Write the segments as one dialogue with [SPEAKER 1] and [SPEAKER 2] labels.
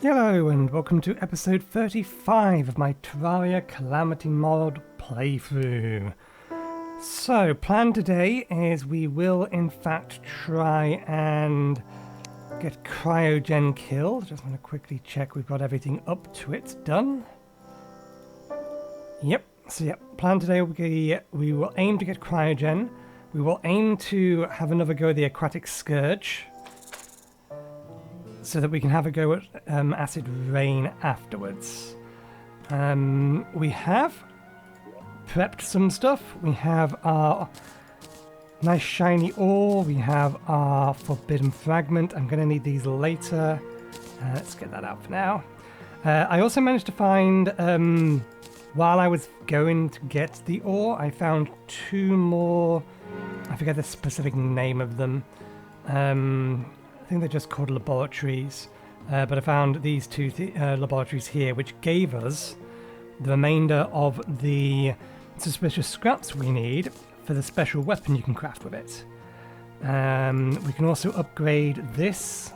[SPEAKER 1] Hello and welcome to episode 35 of my Terraria Calamity mod playthrough. So, plan today is we will in fact try and get Cryogen killed. Just want to quickly check we've got everything up to it done. Yep, so plan today we will aim to get Cryogen. We will aim to have another go at the Aquatic Scourge, so that we can have a go at acid rain afterwards. We have prepped some stuff. We have our nice shiny ore. We have our forbidden fragment. I'm going to need these later. Let's get that out for now. I also managed to find, while I was going to get the ore, I found two more. I forget the specific name of them. I think they're just called laboratories, but I found these two laboratories here, which gave us the remainder of the suspicious scraps we need for the special weapon you can craft with it. We can also upgrade this,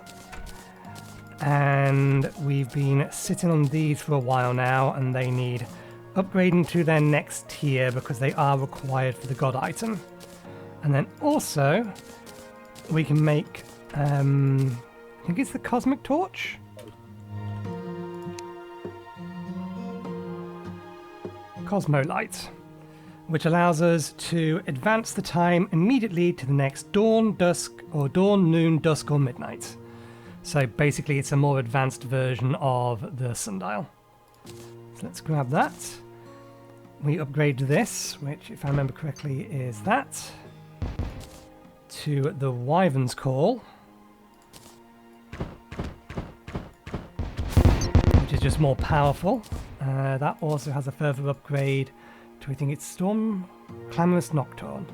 [SPEAKER 1] and we've been sitting on these for a while now, and they need upgrading to their next tier because they are required for the god item. And then also we can make I think it's the Cosmic Torch? Cosmolight, which allows us to advance the time immediately to the next dawn, dusk, or dawn, noon, dusk, or midnight. So basically it's a more advanced version of the sundial. So let's grab that. We upgrade this, which if I remember correctly is that, to the Wyvern's Call, which is just more powerful. That also has a further upgrade to, I think it's Storm Clamorous Nocturne.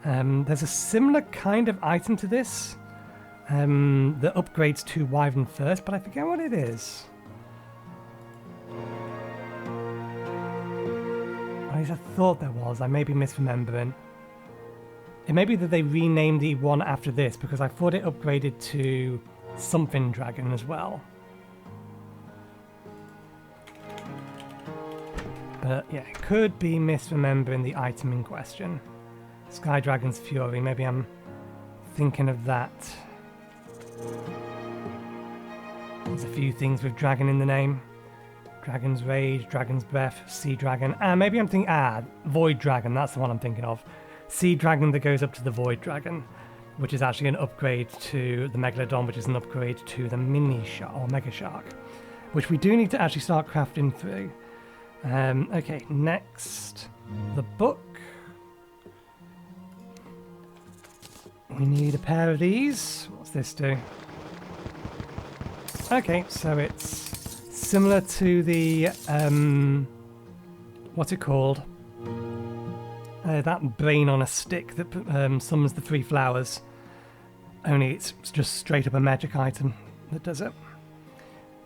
[SPEAKER 1] There's a similar kind of item to this that upgrades to Wyvern first, but I forget what it is. At least I thought there was. I may be misremembering. It may be that they renamed the one after this because I thought it upgraded to something dragon as well. But yeah, could be misremembering the item in question. Sky Dragon's Fury, maybe I'm thinking of that. There's a few things with dragon in the name. Dragon's Rage, Dragon's Breath, Sea Dragon. Maybe I'm thinking, Void Dragon, that's the one I'm thinking of. Sea Dragon that goes up to the Void Dragon, which is actually an upgrade to the Megalodon, which is an upgrade to the Mini Shark, or Mega Shark, which we do need to actually start crafting through. Okay, next, the book. We need a pair of these. What's this do? Okay, so it's similar to the, what's it called? That brain on a stick that summons the 3 flowers. Only it's just straight up a magic item that does it.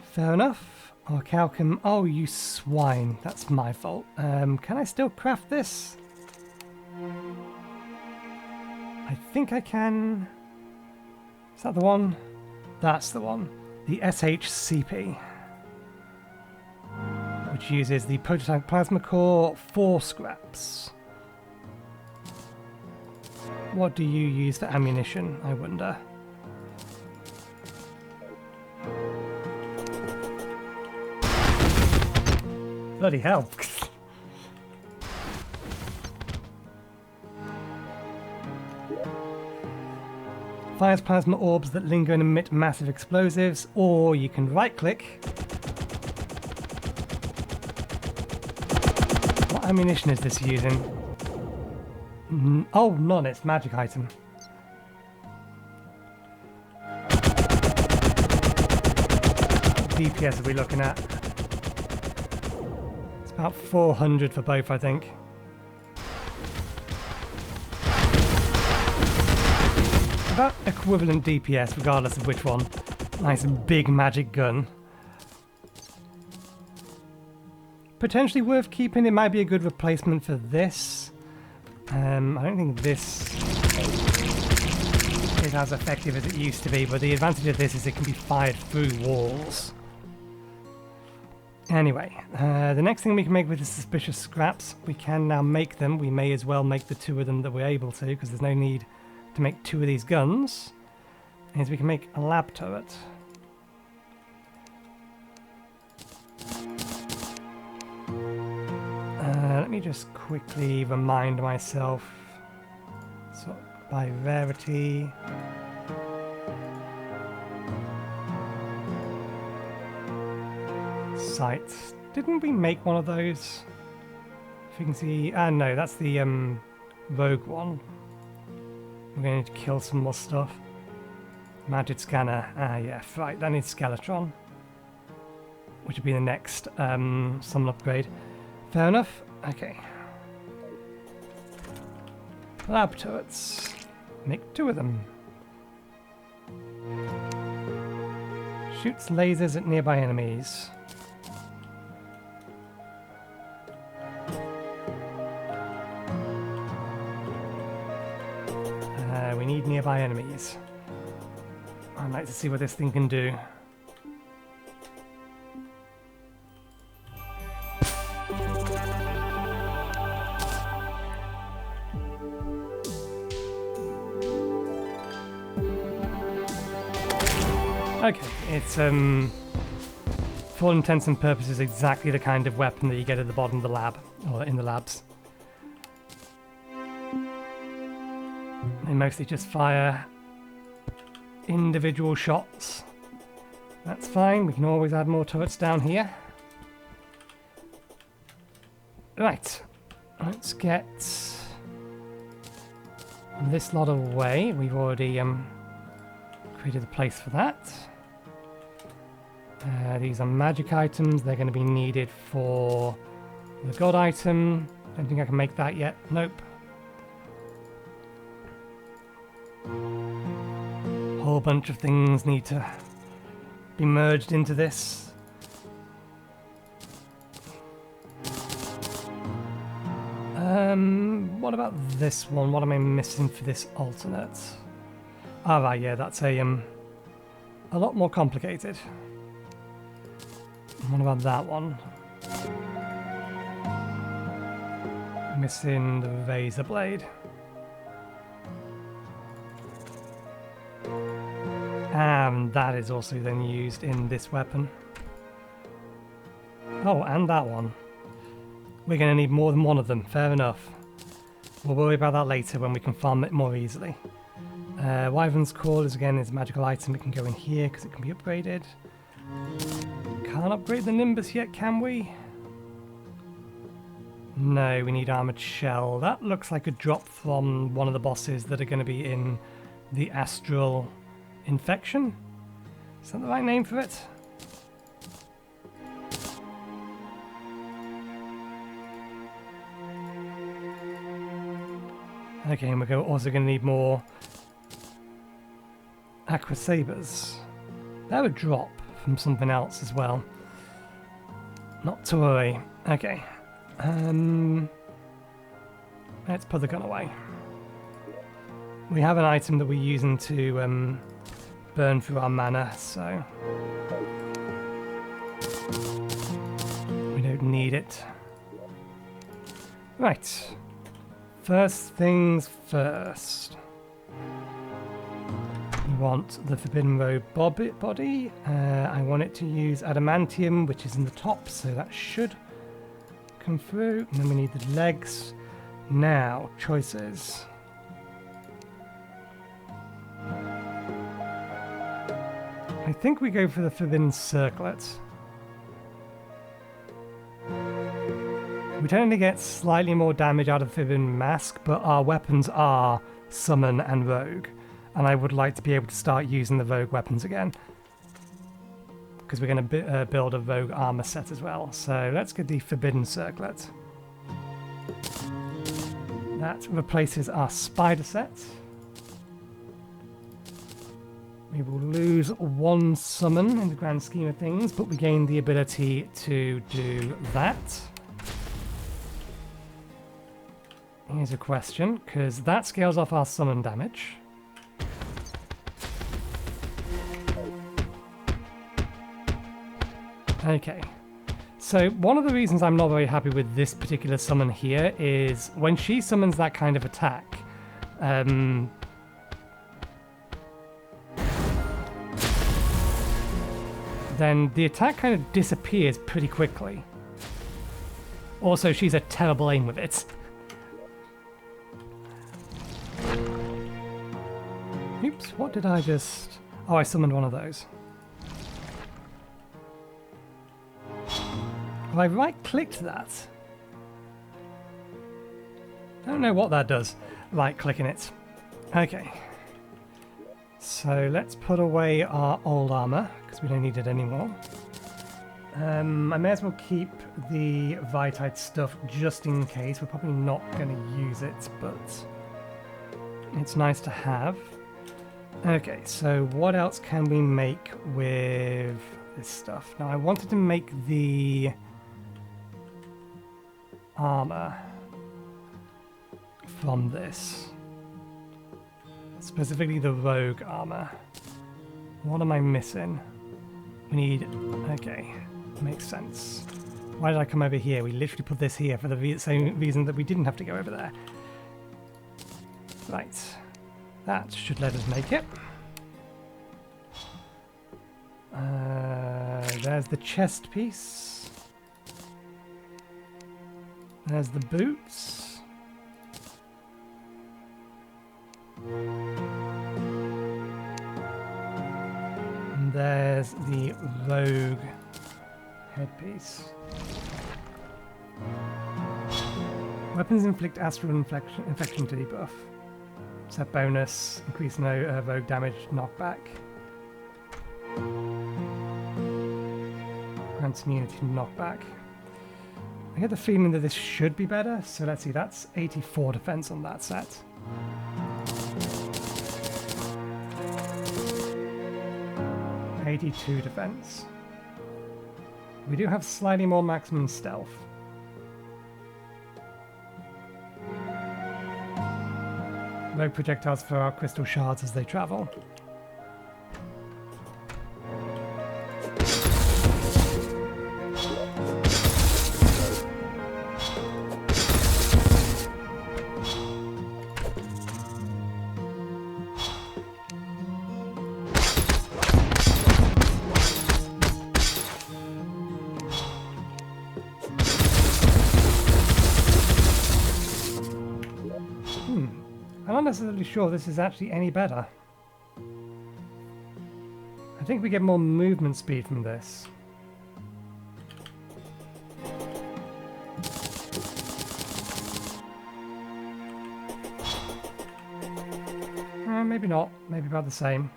[SPEAKER 1] Fair enough. Orcalcum. Oh, you swine. That's my fault. Can I still craft this? I think I can. Is that the one? That's the one. The SHCP. Which uses the prototype plasma core 4 scraps. What do you use for ammunition, I wonder? Bloody hell. Fires plasma orbs that linger and emit massive explosives, or you can right-click. What ammunition is this using? Oh, none, it's magic item. What DPS are we looking at? It's about 400 for both, I think. About equivalent DPS, regardless of which one. Nice big magic gun. Potentially worth keeping. It might be a good replacement for this. I don't think this quite as effective as it used to be, but the advantage of this is it can be fired through walls. Anyway, the next thing we can make with the suspicious scraps, we can now make them. We may as well make the 2 of them that we're able to, because there's no need to make 2 of these guns. Is we can make a lab turret. Let me just quickly remind myself. So, by rarity. Sights. Didn't we make one of those? If you can see. No, that's the rogue one. We're going to need to kill some more stuff. Magic scanner. Yeah, right. That needs Skeletron, which would be the next summon upgrade. Fair enough. Okay. Lab turrets. Make 2 of them. Shoots lasers at nearby enemies. We need nearby enemies. I'd like to see what this thing can do. Okay, it's for all intents and purposes exactly the kind of weapon that you get at the bottom of the lab, or in the labs. They mostly just fire individual shots. That's fine, we can always add more turrets down here. Right, let's get this lot away. We've already created a place for that. These are magic items, they're going to be needed for the god item. Don't think I can make that yet, nope. Whole bunch of things need to be merged into this. What about this one? What am I missing for this alternate? Ah, right, yeah, that's a lot more complicated. What about that one? Missing the razor blade. And that is also then used in this weapon. Oh, and that one. We're going to need more than one of them, fair enough. We'll worry about that later when we can farm it more easily. Wyvern's Call is again a magical item. It can go in here because it can be upgraded. Can't upgrade the Nimbus yet, can we? No, we need Armored Shell. That looks like a drop from one of the bosses that are going to be in the Astral Infection. Is that the right name for it? Okay, and we're also going to need more Aqua Sabers. That would drop from something else as well. Not to worry. Okay. Let's put the gun away. We have an item that we're using to burn through our mana, so we don't need it. Right. First things first. We want the Forbidden Robe body. I want it to use adamantium, which is in the top, so that should come through. And then we need the legs. Now, choices. I think we go for the Forbidden Circlet. We tend to get slightly more damage out of Forbidden Mask, but our weapons are Summon and Rogue. And I would like to be able to start using the Rogue weapons again. Because we're going to build a Rogue armor set as well. So let's get the Forbidden Circlet. That replaces our Spider set. We will lose one summon in the grand scheme of things, but we gain the ability to do that. Here's a question, because that scales off our summon damage. Okay. So one of the reasons I'm not very happy with this particular summon here is when she summons that kind of attack, then the attack kind of disappears pretty quickly. Also, she's a terrible aim with it. Oops, what did I just... Oh, I summoned one of those. Have I right-clicked that? I don't know what that does. Right-clicking it. Okay. So let's put away our old armor, because we don't need it anymore. I may as well keep the Vitite stuff just in case. We're probably not going to use it, but it's nice to have. Okay, so what else can we make with this stuff? Now, I wanted to make the armor from this. Specifically the rogue armor. What am I missing? We need... Okay, makes sense. Why did I come over here? We literally put this here for the same reason that we didn't have to go over there. Right. That should let us make it. There's the chest piece. There's the boots. And there's the rogue headpiece. Weapons inflict astral infection to debuff. Set bonus, increase no rogue damage, knockback. Grants immunity to knockback. I get the feeling that this should be better, so let's see, that's 84 defense on that set. $82 defense. We do have slightly more maximum stealth. Rogue projectiles for our crystal shards as they travel. I'm not necessarily sure this is actually any better. I think we get more movement speed from this. Maybe not. Maybe about the same.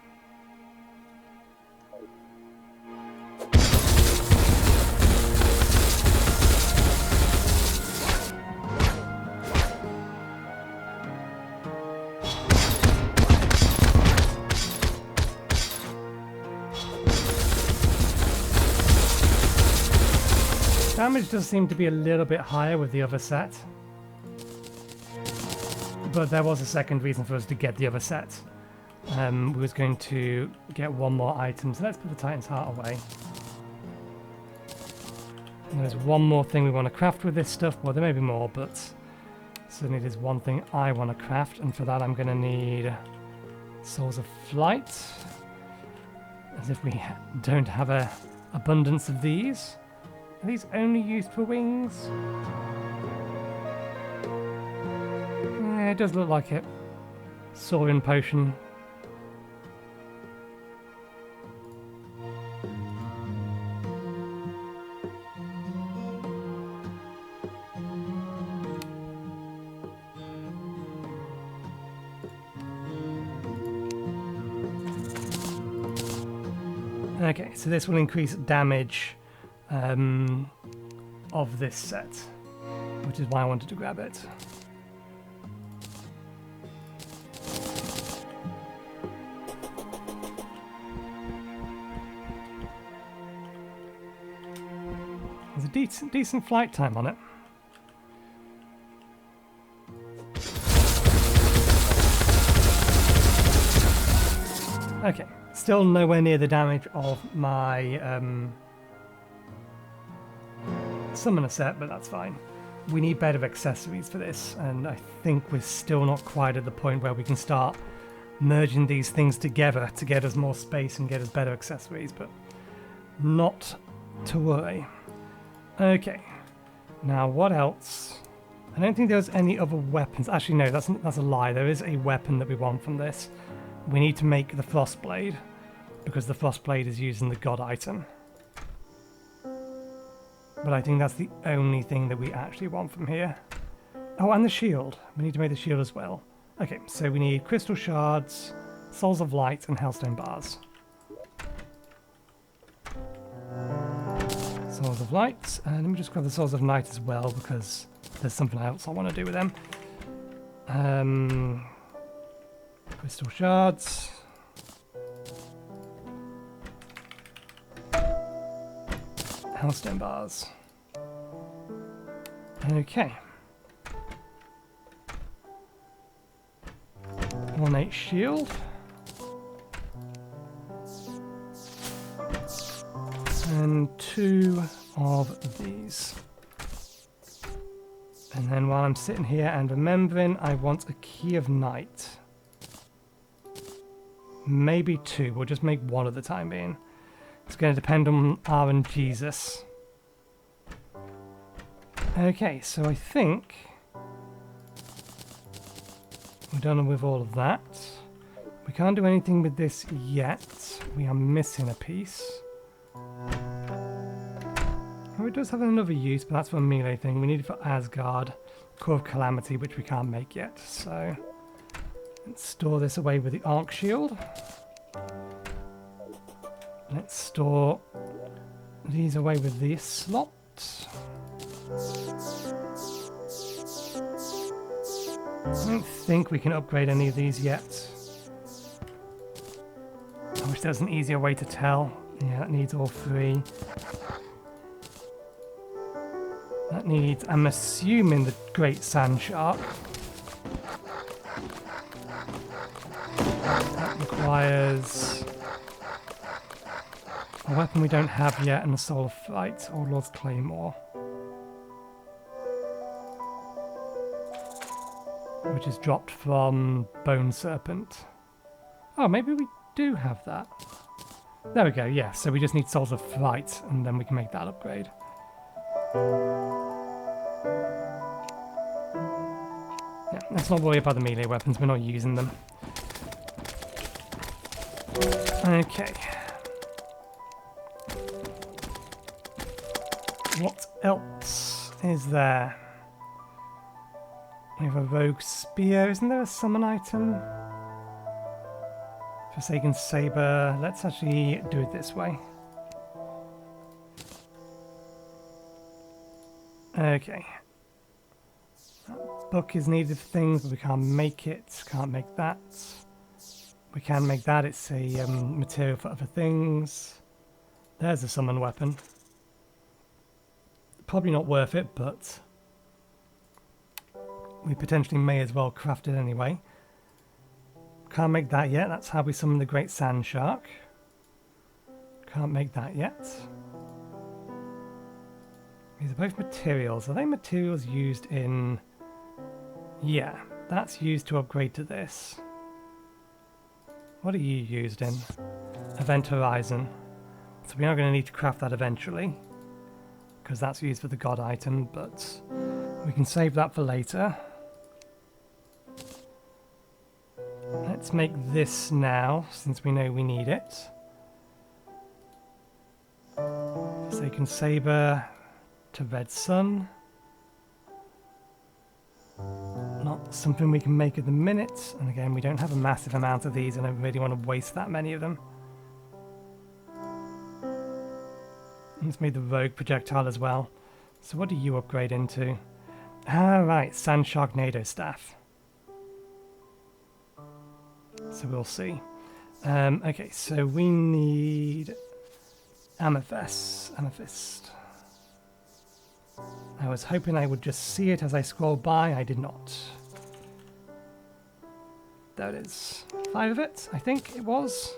[SPEAKER 1] Damage does seem to be a little bit higher with the other set. But there was a second reason for us to get the other set. We was going to get one more item, so let's put the Titan's Heart away. And there's one more thing we want to craft with this stuff. Well, there may be more, but certainly there's one thing I want to craft, and for that I'm going to need Souls of Flight. As if we don't have an abundance of these. Are these only used for wings? Yeah, it does look like it. Soaring potion. Okay, so this will increase damage of this set, which is why I wanted to grab it. There's a decent flight time on it. Okay, still nowhere near the damage of my summoner set, but that's fine. We need better accessories for this, and I think we're still not quite at the point where we can start merging these things together to get us more space and get us better accessories, but not to worry. Okay, now what else? I don't think there's any other weapons. Actually, no, that's a lie. There is a weapon that we want from this. We need to make the Frostblade, because the Frostblade is using the God item. But I think that's the only thing that we actually want from here. Oh, and the shield. We need to make the shield as well. Okay, so we need crystal shards, souls of light, and hellstone bars. Souls of light. And let me just grab the souls of night as well, because there's something else I want to do with them. Crystal shards. Hellstone bars. Okay. Ornate shield. And 2 of these. And then while I'm sitting here and remembering, I want a key of night. Maybe 2. We'll just make 1 at the time being. It's going to depend on R and Jesus. Okay, so I think we're done with all of that. We can't do anything with this yet. We are missing a piece. Oh, it does have another use, but that's for a melee thing. We need it for Asgard. Core of Calamity, which we can't make yet. So let's store this away with the Arc Shield. Let's store these away with this slot. I don't think we can upgrade any of these yet. I wish there was an easier way to tell. Yeah, that needs all 3. That needs, I'm assuming, the Great Sand Shark. That requires a weapon we don't have yet and a Soul of Fright, or Lord's Claymore. Which is dropped from Bone Serpent. Oh, maybe we do have that. There we go, yeah, so we just need Souls of Fright, and then we can make that upgrade. Yeah, let's not worry about the melee weapons, we're not using them. Okay. What else is there? We have a rogue spear. Isn't there a summon item? Forsaken saber. Let's actually do it this way. Okay. That book is needed for things, but we can't make it. Can't make that. We can make that. It's a material for other things. There's a summon weapon. Probably not worth it, but we potentially may as well craft it anyway. Can't make that yet. That's how we summon the Great Sand Shark. Can't make that yet. These are both materials. Are they materials used in... Yeah, that's used to upgrade to this. What are you used in? Event Horizon. So we are going to need to craft that eventually, because that's used for the God item, but we can save that for later. Let's make this now, since we know we need it. Forsaken Saber to Red Sun. Not something we can make at the minute, and again, we don't have a massive amount of these, and I don't really want to waste that many of them. Let's make the Rogue projectile as well. So what do you upgrade into? Right, Sand Sharknado Staff. So we'll see. Okay, so we need Amethyst. I was hoping I would just see it as I scroll by. I did not. There it is. 5 of it, I think it was.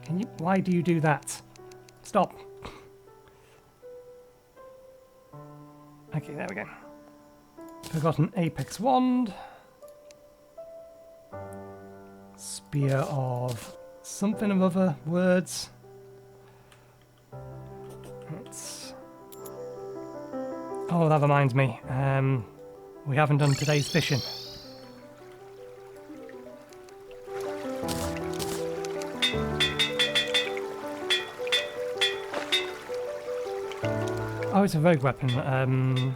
[SPEAKER 1] Can you? Why do you do that? Stop. Okay, there we go. Forgotten Apex Wand. Spear of something of other words. It's... Oh, that reminds me. We haven't done today's fishing. Oh, it's a rogue weapon.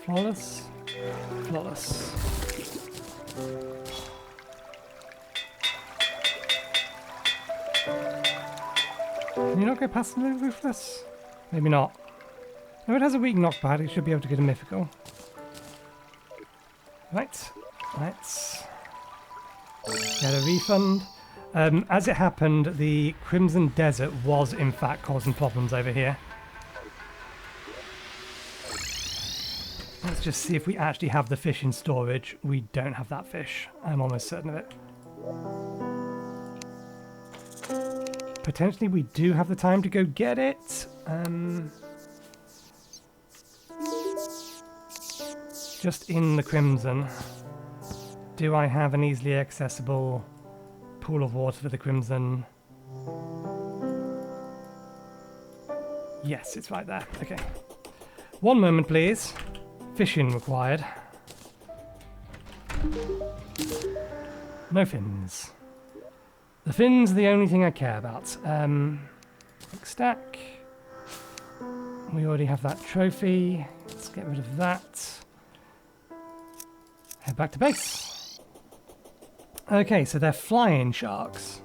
[SPEAKER 1] Flawless? Flawless. Can you not go past the ruthless? Maybe not. If it has a weak knockback, it should be able to get a mythical. Right, let's get a refund. As it happened, the Crimson Desert was in fact causing problems over here. Let's just see if we actually have the fish in storage. We don't have that fish. I'm almost certain of it. Potentially we do have the time to go get it. Just in the Crimson. Do I have an easily accessible pool of water for the Crimson? Yes, it's right there. Okay. One moment, please. Fishing required. No fins. The fins are the only thing I care about. Quick stack. We already have that trophy. Let's get rid of that. Head back to base. Okay, so they're flying sharks.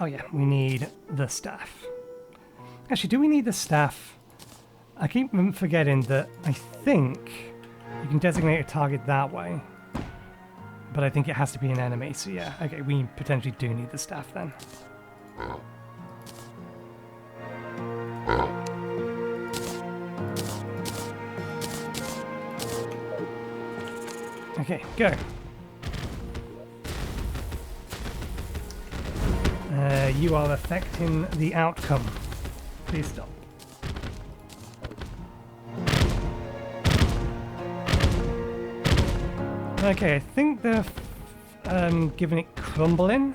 [SPEAKER 1] Oh yeah, we need the staff. Actually, do we need the staff? I keep forgetting that I think you can designate a target that way. But I think it has to be an enemy, so yeah. Okay, we potentially do need the staff then. Okay, go. You are affecting the outcome. Please stop. Okay, I think they're giving it crumbling.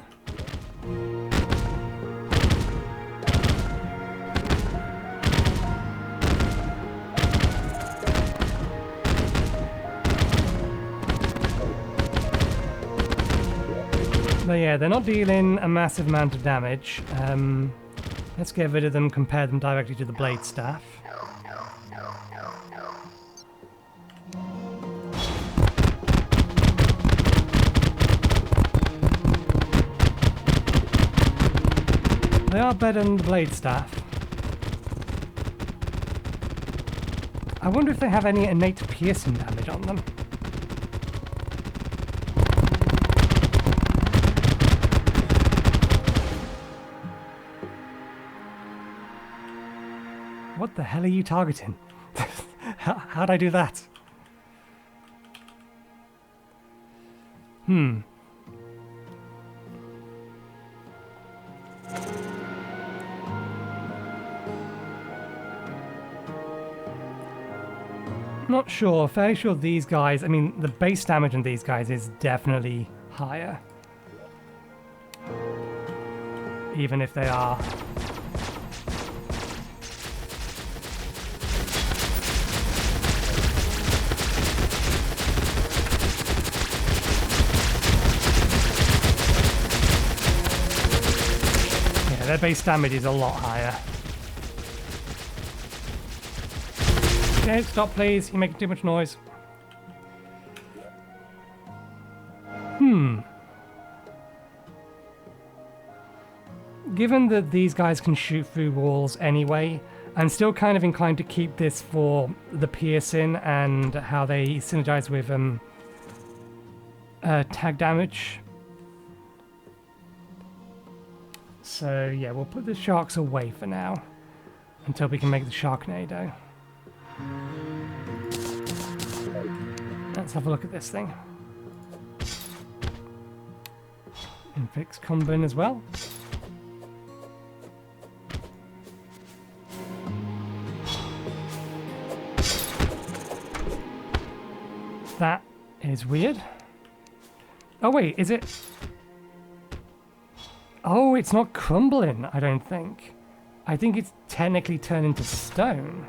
[SPEAKER 1] But yeah, they're not dealing a massive amount of damage. Let's get rid of them, compare them directly to the blade staff. They are better than the blade staff. I wonder if they have any innate piercing damage on them. What the hell are you targeting? How'd I do that? Not sure, fairly sure these guys, I mean, the base damage on these guys is definitely higher. Even if they are... Yeah, their base damage is a lot higher. Okay, stop please, you're making too much noise. Given that these guys can shoot through walls anyway, I'm still kind of inclined to keep this for the piercing and how they synergize with tag damage. So yeah, we'll put the sharks away for now until we can make the Sharknado. Let's have a look at this thing. Infix Combin as well. That is weird. Oh wait, is it? Oh, it's not crumbling, I don't think. I think it's technically turned into stone.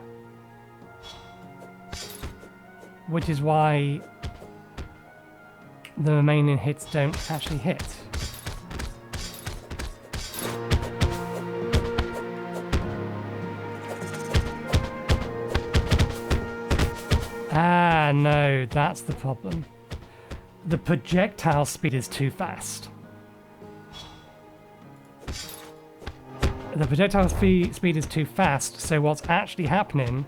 [SPEAKER 1] Which is why the remaining hits don't actually hit. Ah, no, that's the problem. The projectile speed is too fast. The projectile speed is too fast, so what's actually happening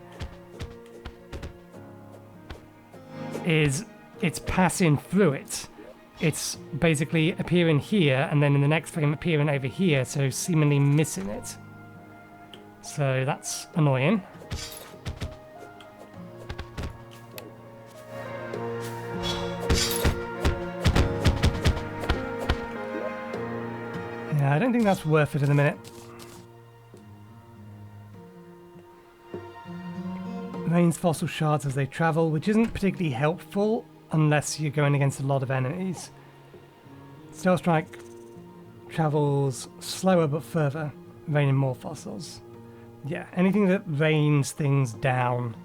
[SPEAKER 1] is it's passing through it. It's basically appearing here, and then in the next frame appearing over here, so seemingly missing it. So that's annoying. Yeah, I don't think that's worth it in a minute. Rains fossil shards as they travel, which isn't particularly helpful unless you're going against a lot of enemies. Stealth Strike travels slower but further, raining more fossils. Yeah, anything that rains things down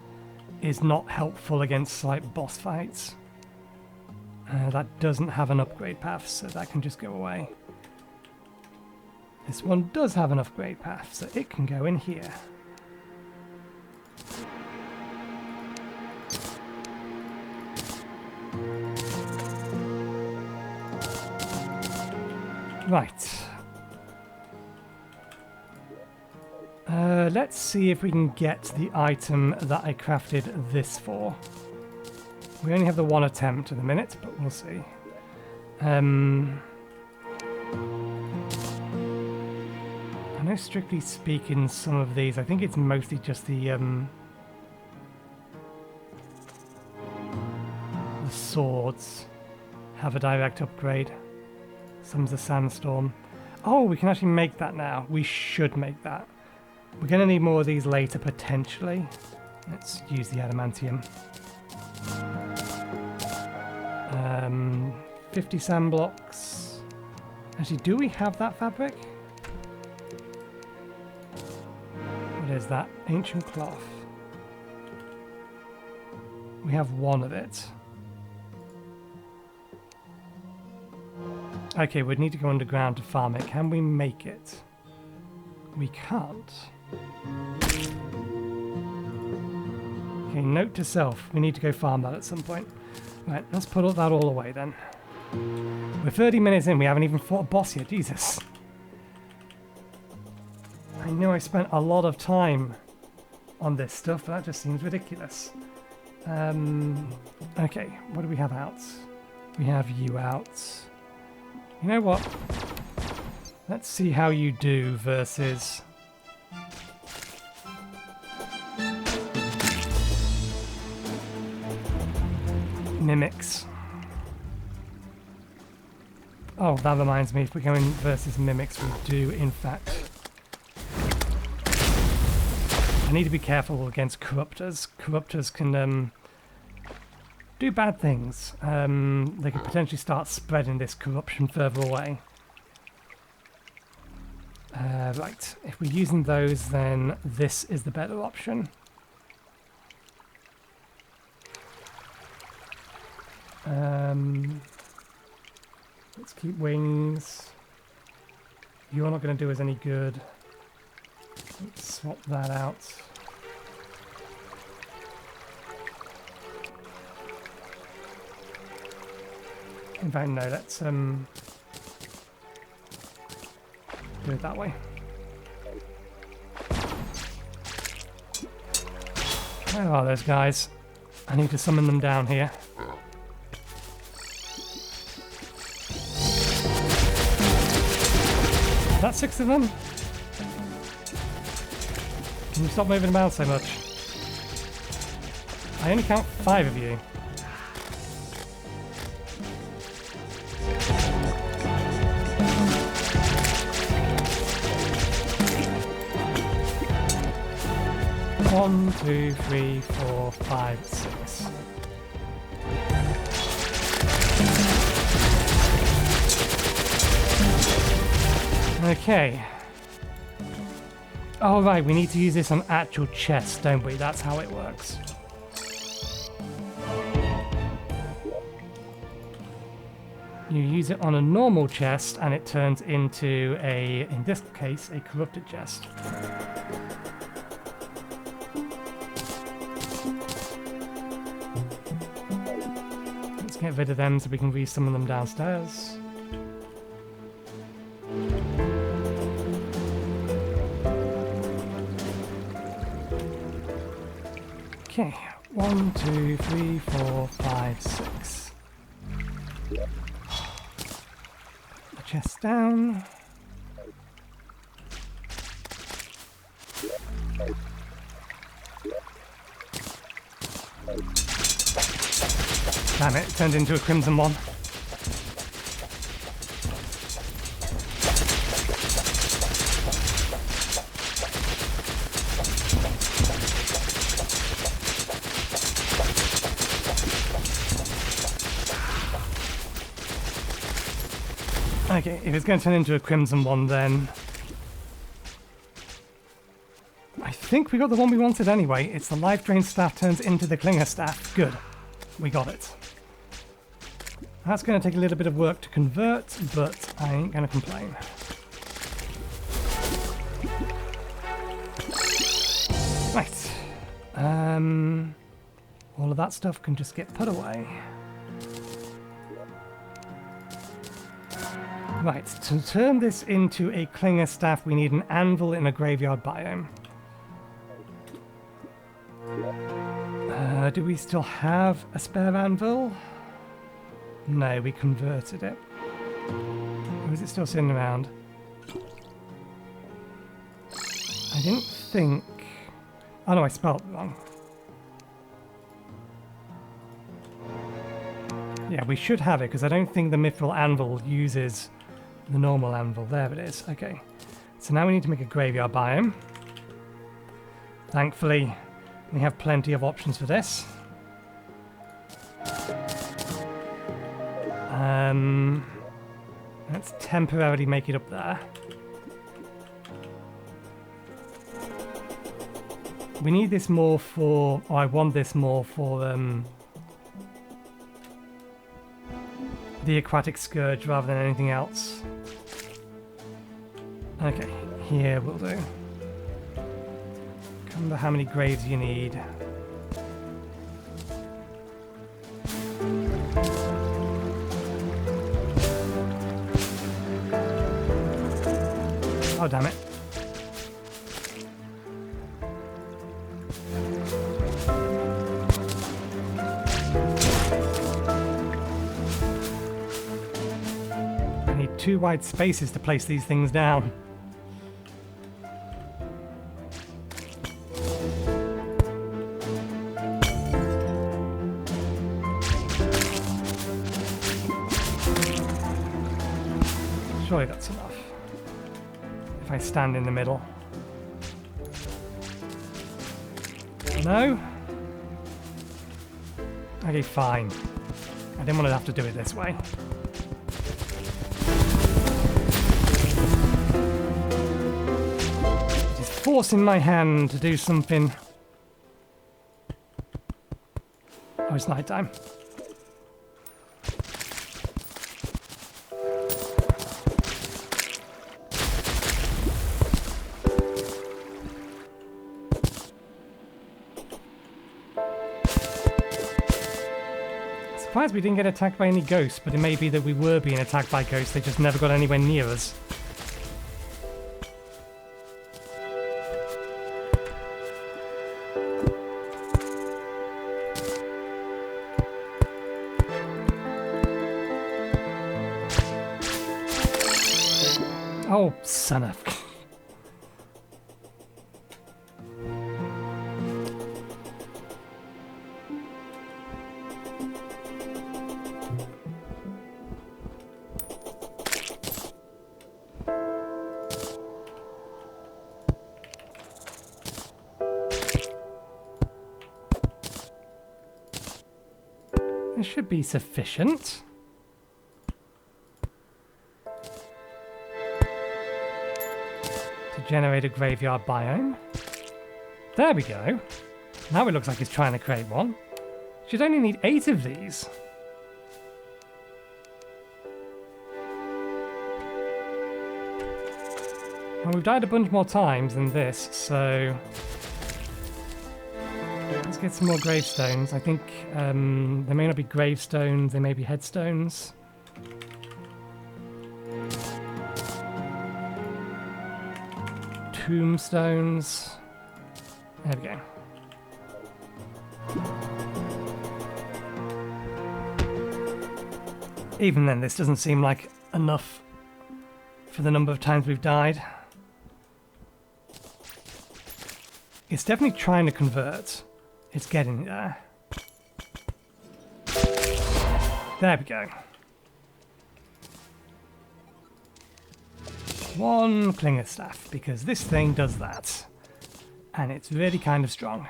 [SPEAKER 1] is not helpful against like boss fights. That doesn't have an upgrade path, so that can just go away. This one does have an upgrade path, so it can go in here. Right. Let's see if we can get the item that I crafted this for. We only have the one attempt at the minute, but we'll see. I know, strictly speaking, some of these, I think it's mostly just the swords have a direct upgrade. Some's a sandstorm. Oh, we can actually make that now. We should make that. We're going to need more of these later, potentially. Let's use the adamantium. 50 sand blocks. Actually, do we have that fabric? What is that? Ancient cloth. We have one of it. Okay, we'd need to go underground to farm it. Can we make it? We can't. Okay, note to self. We need to go farm that at some point. Right, let's put that all away then. We're 30 minutes in. We haven't even fought a boss yet. Jesus. I know I spent a lot of time on this stuff, but that just seems ridiculous. Okay, what do we have out? We have you out. You know what? Let's see how you do versus... mimics. Oh, that reminds me, if we're going versus mimics, we do, in fact... I need to be careful against corruptors. Corruptors can do bad things. They could potentially start spreading this corruption further away. Right, if we're using those, then this is the better option. Let's keep wings. You're not going to do us any good. Let's swap that out. In fact, no, let's do it that way. Where are those guys? I need to summon them down here. Is that 6 of them? Can you stop moving about so much? I only count 5 of you. 1, 2, 3, 4, 5, 6. Okay. Oh right, we need to use this on actual chests, don't we? That's how it works. You use it on a normal chest and it turns into a, in this case, a corrupted chest. Let's get rid of them so we can re-summon them downstairs. Okay, 1, 2, 3, 4, 5, 6. The chest down. Damn it, it turned into a crimson one. Okay, if it's going to turn into a crimson one, then I think we got the one we wanted anyway. It's the life drain staff turns into the clinger staff. Good, we got it. That's going to take a little bit of work to convert, but I ain't going to complain. Right, all of that stuff can just get put away. Right, to turn this into a clinger staff, we need an anvil in a graveyard biome. Do we still have a spare anvil? No, we converted it. Or is it still sitting around? I didn't think... Oh no, I spelled it wrong. Yeah, we should have it, because I don't think the mithril anvil uses the normal anvil. There it is. Okay. So now we need to make a graveyard biome. Thankfully, we have plenty of options for this. Let's temporarily make it up there. We need this more for... Oh, I want this more for the Aquatic Scourge rather than anything else. Okay, here will do. Can't remember how many graves you need. Oh, damn it. I need 2 wide spaces to place these things down. Surely that's enough. If I stand in the middle. No? Okay, fine. I didn't want to have to do it this way. Just forcing my hand to do something. Oh, it's night time. Surprised we didn't get attacked by any ghosts, but it may be that we were being attacked by ghosts, they just never got anywhere near us. Oh, son of... This should be sufficient. To generate a graveyard biome. There we go. Now it looks like it's trying to create one. Should only need 8 of these. Well, we've died a bunch more times than this, so let's get some more gravestones. I think they may not be gravestones, they may be headstones. Tombstones. There we go. Even then, this doesn't seem like enough for the number of times we've died. It's definitely trying to convert. It's getting there. There we go. One Klinger Staff, because this thing does that. And it's really kind of strong.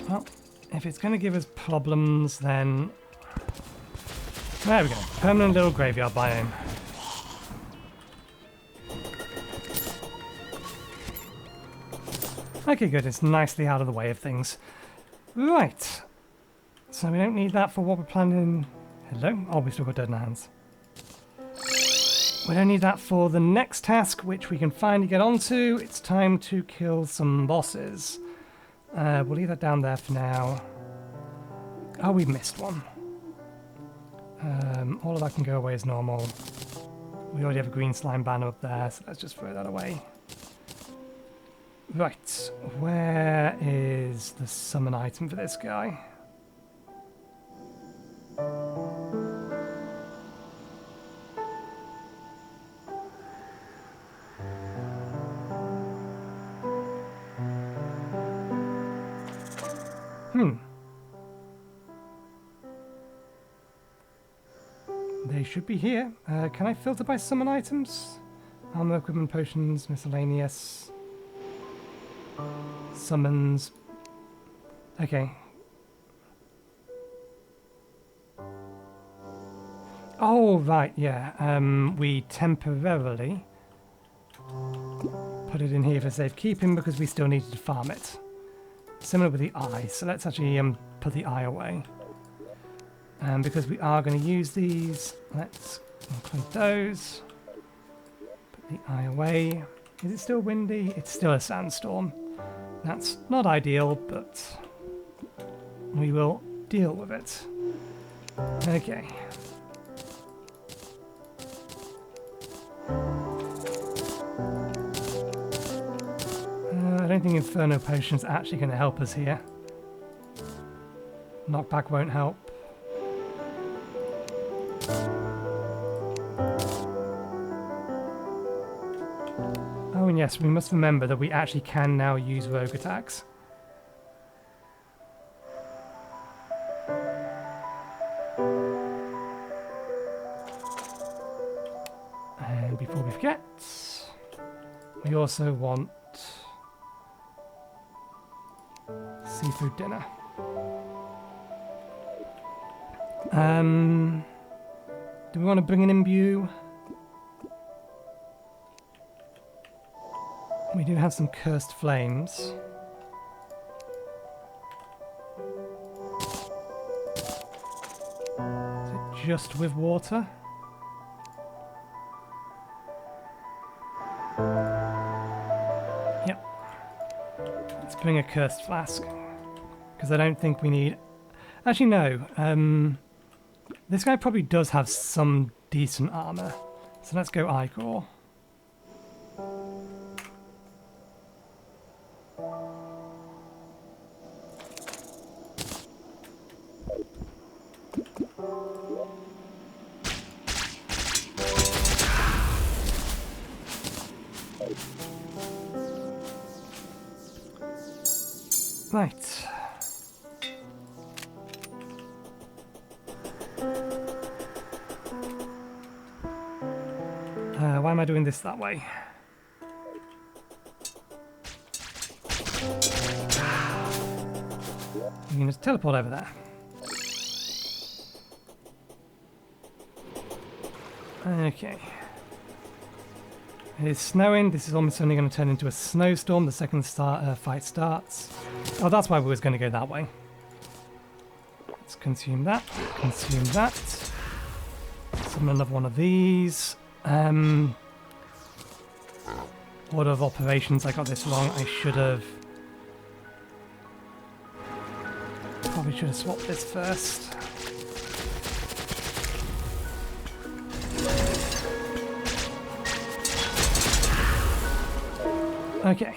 [SPEAKER 1] Well, if it's going to give us problems, then... There we go. Permanent little graveyard biome. Okay, good. It's nicely out of the way of things. Right. So we don't need that for what we're planning... Hello? Oh, we still got Dead in our Hands. We don't need that for the next task, which we can finally get onto. It's time to kill some bosses. We'll leave that down there for now. Oh, we missed one. All of that can go away as normal. We already have a green slime banner up there, so let's just throw that away. Right, where is the summon item for this guy? They should be here. Can I filter by summon items? Armor, equipment, potions, miscellaneous. Summons. Okay. Oh, right, yeah. We temporarily put it in here for safekeeping because we still needed to farm it. Similar with the eye, so let's actually put the eye away. And because we are going to use these, let's include those. Put the eye away. Is it still windy? It's still a sandstorm. That's not ideal, but we will deal with it. Okay. I don't think Inferno Potion's actually going to help us here. Knockback won't help. Oh, and yes, we must remember that we actually can now use rogue attacks. And before we forget, we also want seafood dinner. Do we want to bring an imbue? We do have some cursed flames. Is it just with water? Yep. Let's bring a cursed flask. Because I don't think we need... Actually, no. This guy probably does have some decent armor. So let's go Ichor. Right. Why am I doing this that way? We can just teleport over there. Okay. It is snowing. This is almost only going to turn into a snowstorm the second fight starts. Oh, that's why we was going to go that way. Let's consume that. Consume that. Summon another one of these. Order of operations. I got this wrong. I should have... Probably should have swapped this first. Okay.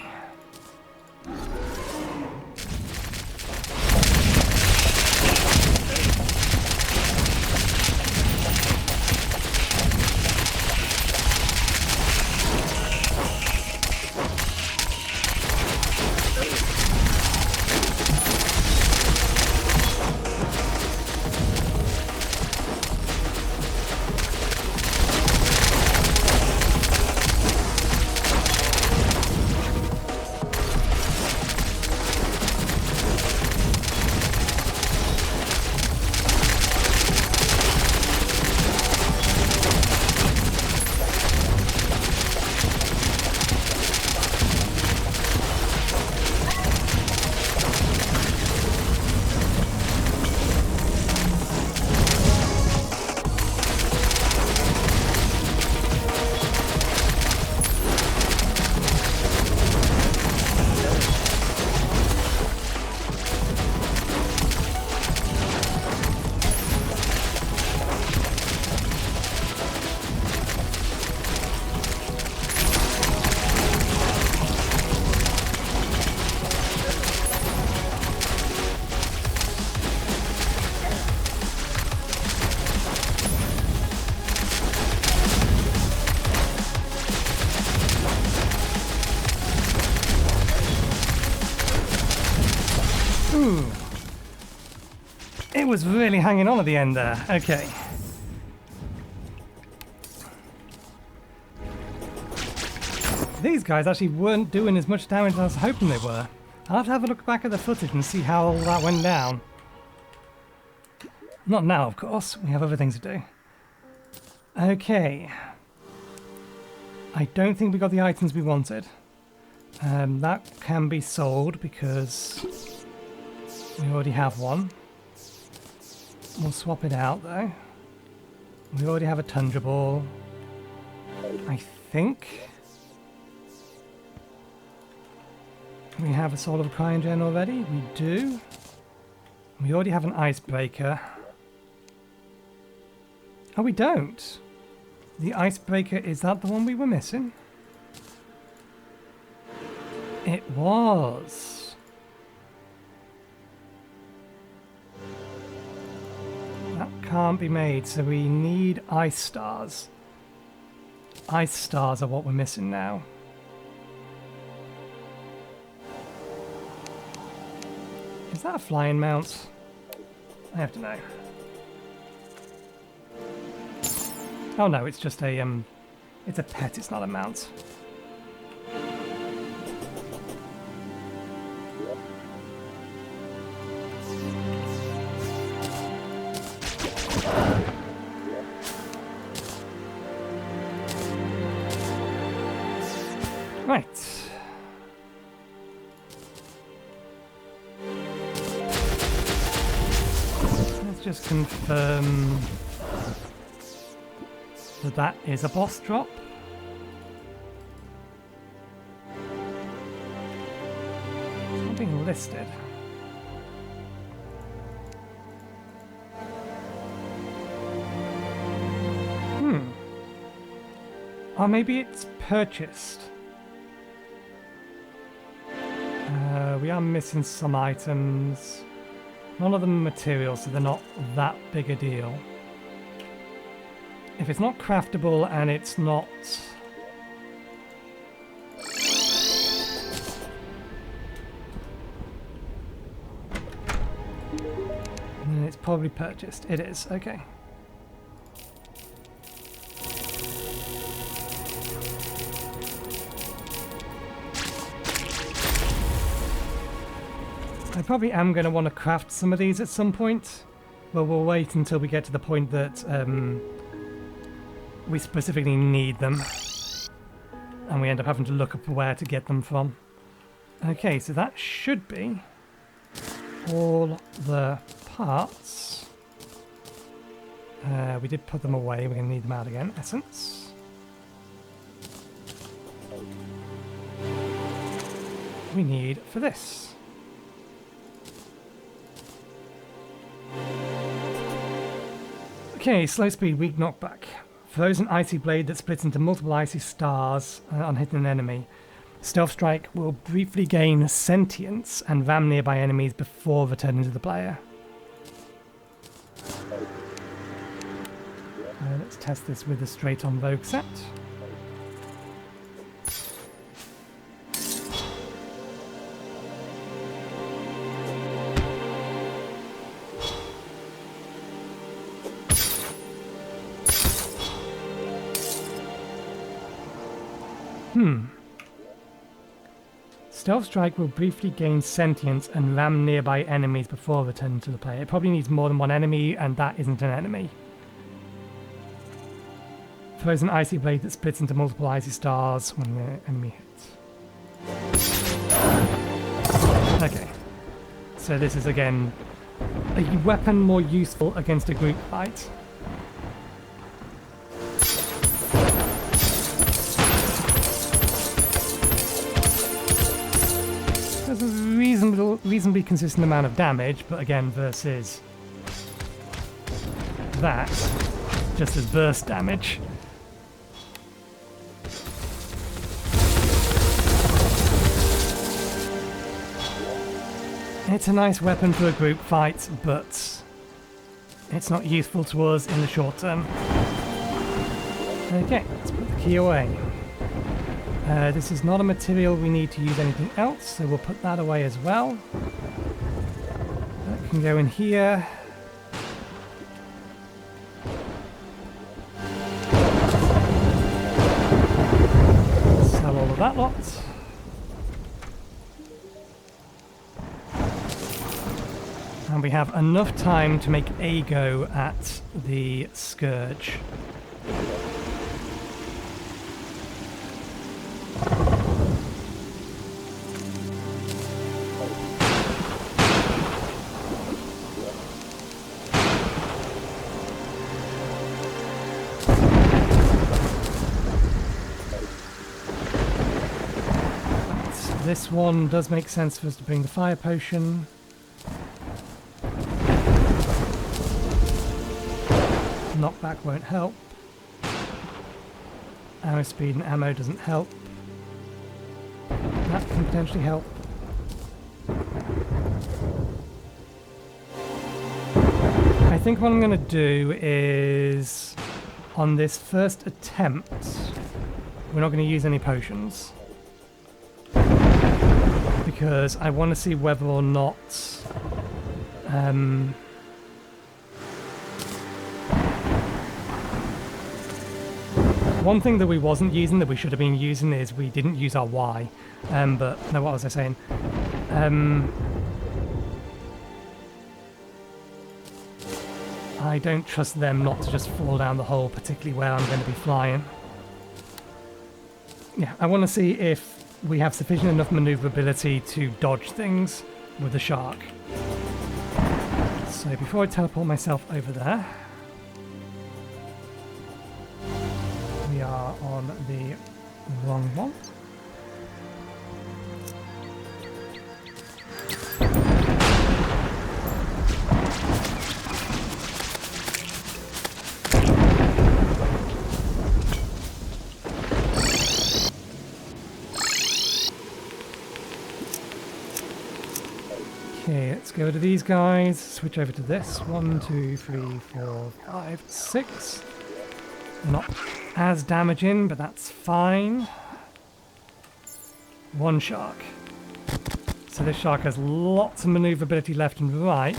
[SPEAKER 1] It was really hanging on at the end there. Okay. These guys actually weren't doing as much damage as I was hoping they were. I'll have to have a look back at the footage and see how all that went down. Not now, of course. We have other things to do. Okay. I don't think we got the items we wanted. That can be sold because we already have one. We'll swap it out though. We already have a Tundra Ball. I think we have a Soul of Cryogen already. We do. We already have an Icebreaker. Oh, we don't. The Icebreaker, is that the one we were missing? It was. That can't be made, so we need Ice Stars. Ice Stars are what we're missing now. Is that a flying mount? I have to know. Oh no, it's just a it's a pet, it's not a mount. Right. Let's just confirm that that is a boss drop. It's not being listed. Or maybe it's purchased. We are missing some items. None of them are materials, so they're not that big a deal. If it's not craftable and it's not... then it's probably purchased. It is, okay. I probably am going to want to craft some of these at some point, but we'll wait until we get to the point that we specifically need them, and we end up having to look up where to get them from. Okay, so that should be all the parts. We did put them away, we're going to need them out again. Essence. We need for this. Okay, slow speed, weak knockback. Frozen icy blade that splits into multiple icy stars on hitting an enemy. Stealth strike will briefly gain sentience and ram nearby enemies before returning to the player. Let's test this with the straight on Rogue set. Stealth strike will briefly gain sentience and ram nearby enemies before returning to the player. It probably needs more than one enemy, and that isn't an enemy. Throws an icy blade that splits into multiple icy stars when the enemy hits. Okay. So this is again a weapon more useful against a group fight. There's a reasonably consistent amount of damage, but again, versus that, just as burst damage. It's a nice weapon for a group fight, but it's not useful to us in the short term. Okay, let's put the key away. This is not a material we need to use anything else, so we'll put that away as well. That can go in here. Sell all of that lot. And we have enough time to make a go at the Scourge. This one does make sense for us to bring the fire potion. Knockback won't help. Arrow speed and ammo doesn't help. That can potentially help. I think what I'm going to do is, on this first attempt, we're not going to use any potions. Because I want to see whether or not one thing that we wasn't using that we should have been using is we didn't use our Y. But no, what was I saying? I don't trust them not to just fall down the hole, particularly where I'm going to be flying. Yeah, I want to see if we have sufficient enough maneuverability to dodge things with the shark. So before I teleport myself over there, we are on the wrong one. Okay, let's go to these guys, switch over to this. 1, 2, 3, 4, 5, 6. Not as damaging, but that's fine. One shark. So this shark has lots of maneuverability left and right,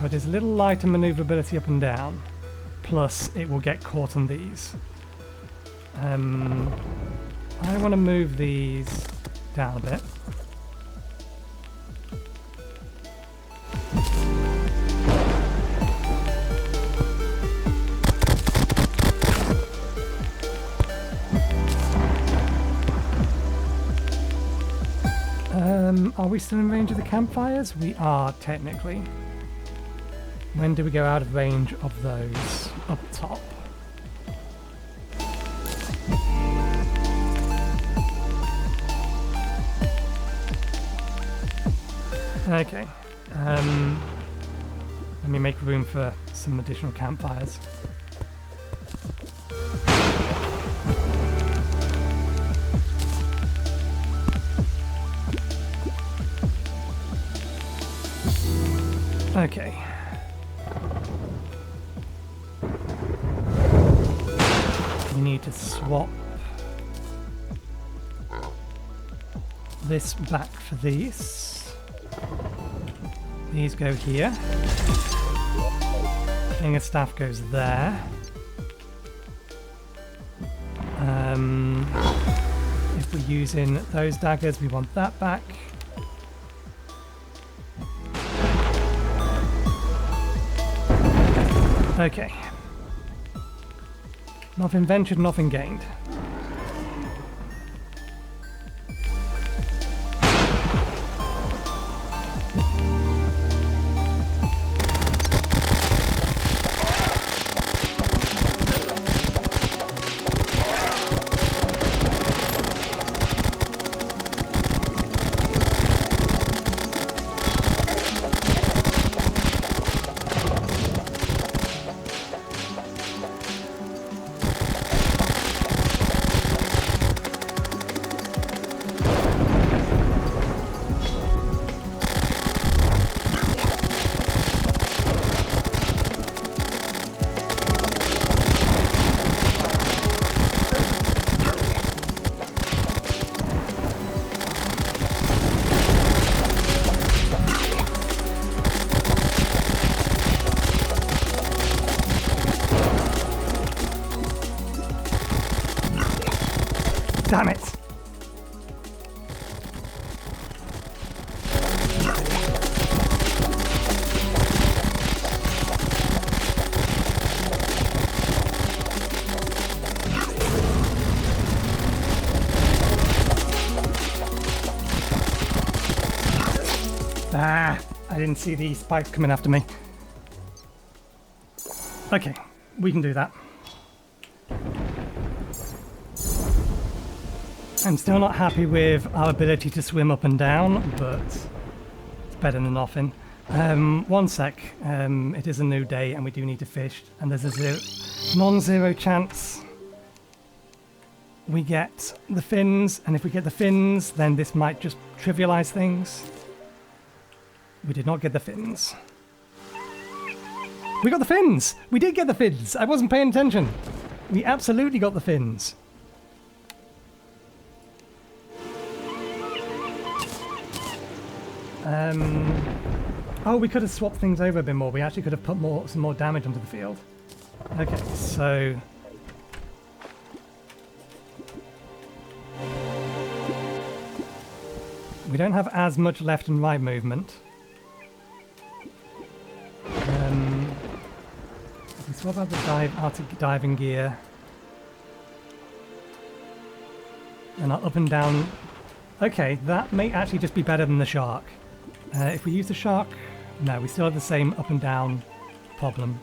[SPEAKER 1] but it's a little lighter maneuverability up and down. Plus, it will get caught on these. I want to move these down a bit. Are we still in range of the campfires? We are, technically. When do we go out of range of those? Up top. Okay. Let me make room for some additional campfires. Okay. We need to swap this back for these. These go here. King of Staff goes there. If we're using those daggers, we want that back. Okay. Nothing ventured, nothing gained. Damn it! Ah, I didn't see the spikes coming after me. Okay, we can do that. I'm still not happy with our ability to swim up and down, but it's better than nothing. 1 sec. It is a new day and we do need to fish, and there's a non-zero chance we get the fins, and if we get the fins, then this might just trivialize things. We did not get the fins. We got the fins! We did get the fins! I wasn't paying attention. We absolutely got the fins. Oh, we could have swapped things over a bit more. We actually could have put some more damage onto the field. Okay, so... we don't have as much left and right movement. If we swap out the Arctic diving gear... and our up and down... okay, that may actually just be better than the shark. If we use the shark... no, we still have the same up and down problem.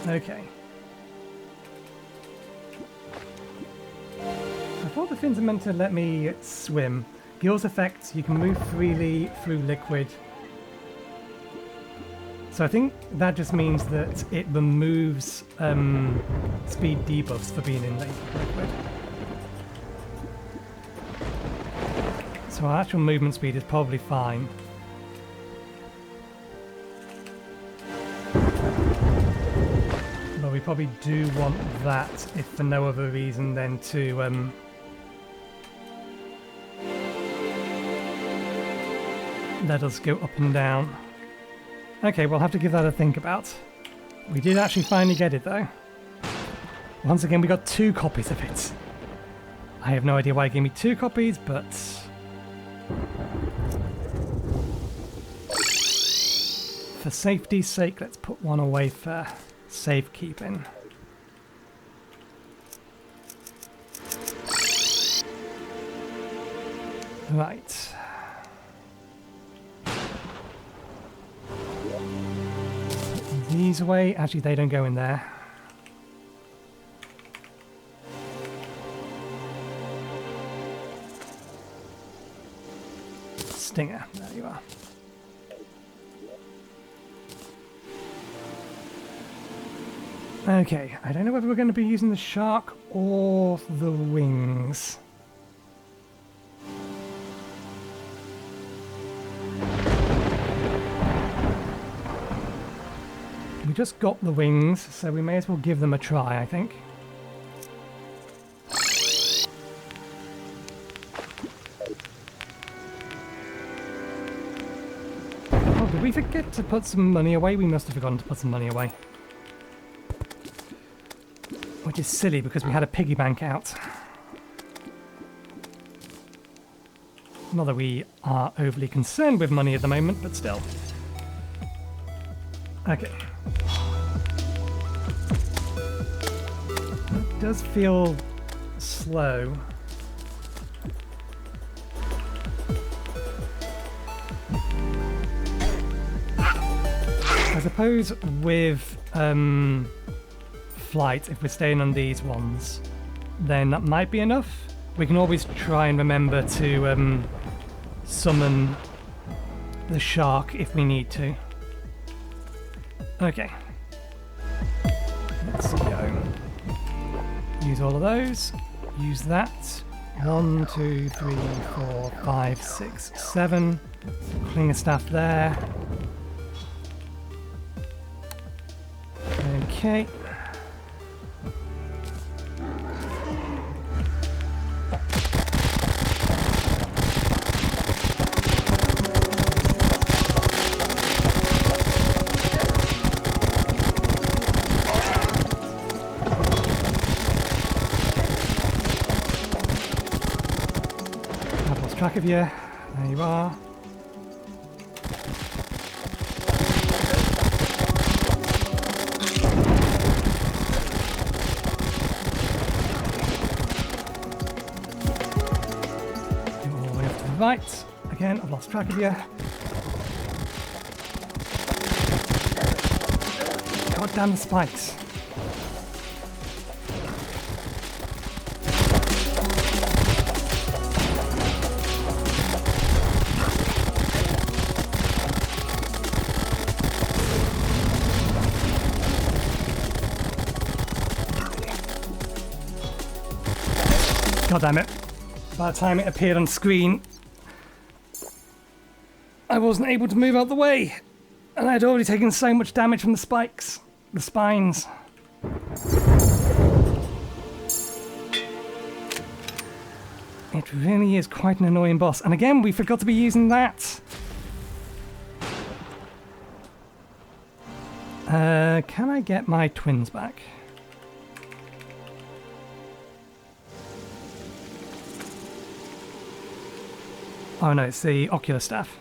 [SPEAKER 1] Okay. I thought the fins are meant to let me swim. Gill's effect, you can move freely through liquid. So I think that just means that it removes speed debuffs for being in liquid. So our actual movement speed is probably fine. But we probably do want that, if for no other reason than to let us go up and down. Okay, we'll have to give that a think about. We did actually finally get it though. Once again, we got 2 copies of it. I have no idea why it gave me 2 copies, but... for safety's sake, let's put one away for safekeeping. Right. Put these away. Actually, they don't go in there. Stinger. There you are. Okay, I don't know whether we're going to be using the shark or the wings. We just got the wings, so we may as well give them a try, I think. Oh, did we forget to put some money away? We must have forgotten to put some money away. Which is silly because we had a piggy bank out. Not that we are overly concerned with money at the moment, but still. Okay. It does feel slow. I suppose with flight, if we're staying on these ones, then that might be enough. We can always try and remember to summon the shark if we need to. Okay. Let's go. Use all of those. Use that. 1, 2, 3, 4, 5, 6, 7. Cling a staff there. Okay. Track of you. There you are. Go all the way up to the right. Again, I've lost track of you. God damn the spikes. God damn it. By the time it appeared on screen, I wasn't able to move out the way. And I'd already taken so much damage from the spikes, the spines. It really is quite an annoying boss. And again, we forgot to be using that. Can I get my twins back? Oh no, it's the ocular staff.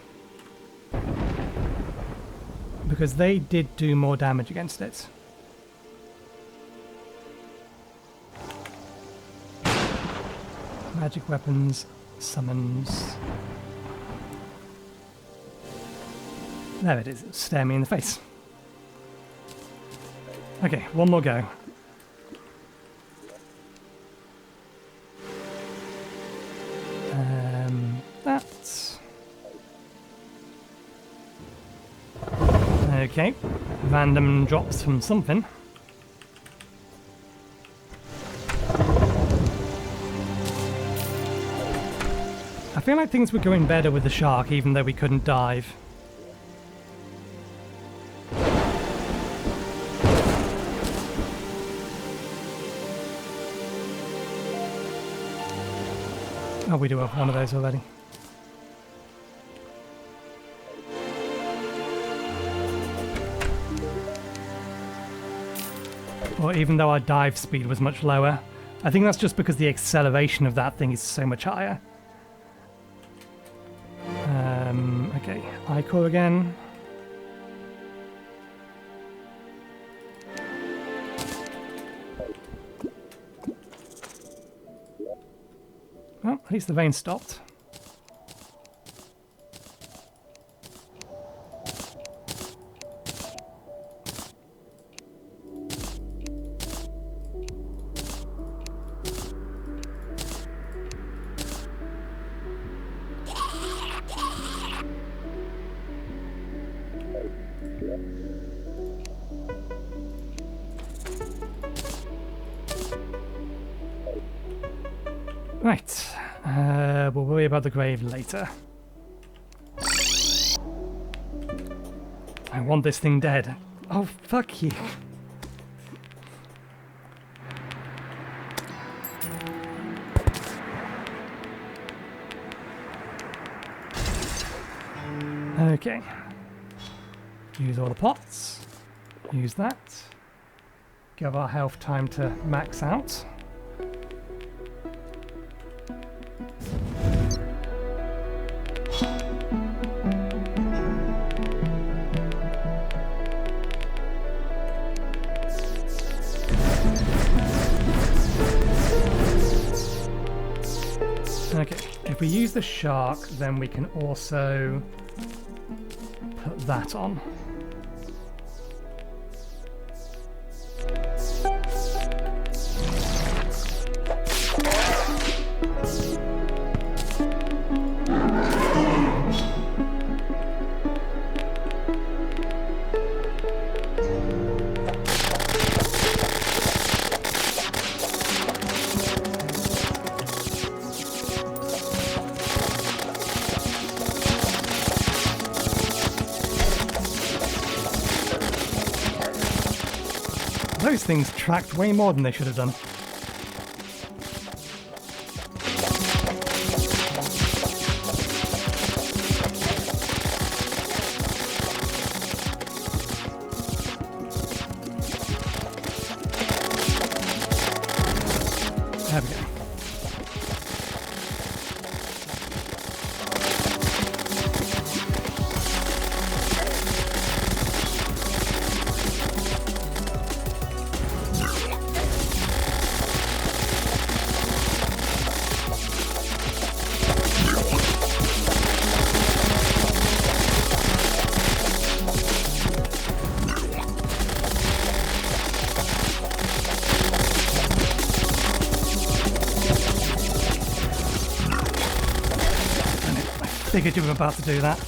[SPEAKER 1] Because they did do more damage against it. Magic weapons, summons. There it is, stare me in the face. Okay, one more go. That. Okay, random drops from something. I feel like things were going better with the shark even though we couldn't dive. Oh, we do have one of those already. Or even though our dive speed was much lower. I think that's just because the acceleration of that thing is so much higher. Okay, iCore again. Well, at least the vein stopped. Right. We'll worry about the grave later. I want this thing dead. Oh, fuck you. Okay. Use all the pots. Use that. Give our health time to max out. Okay, if we use the shark, then we can also put that on. Those things tracked way more than they should have done. There we go. I figured you were about to do that.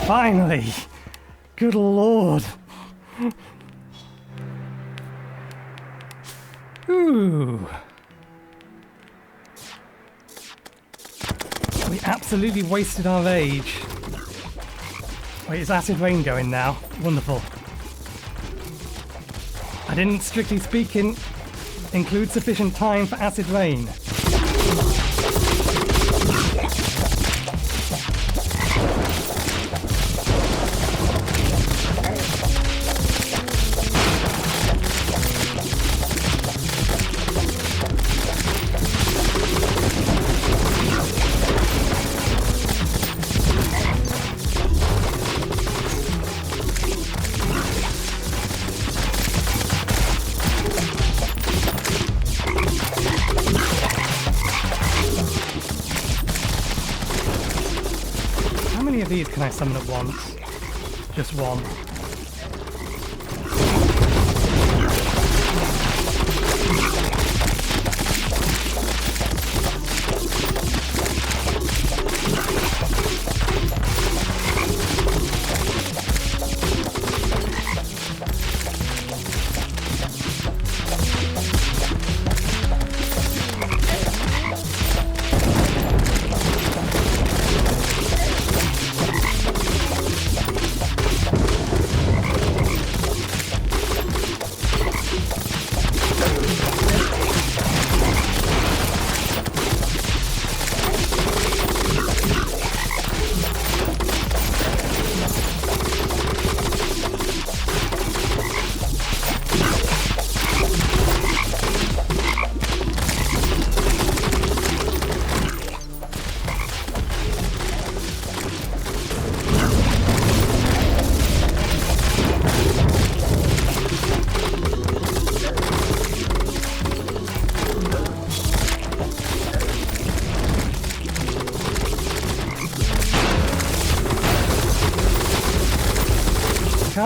[SPEAKER 1] Finally! Good lord! Ooh! We absolutely wasted our rage. Wait, is acid rain going now? Wonderful. I didn't, strictly speaking, include sufficient time for acid rain. How many of these can I summon at once? Just one.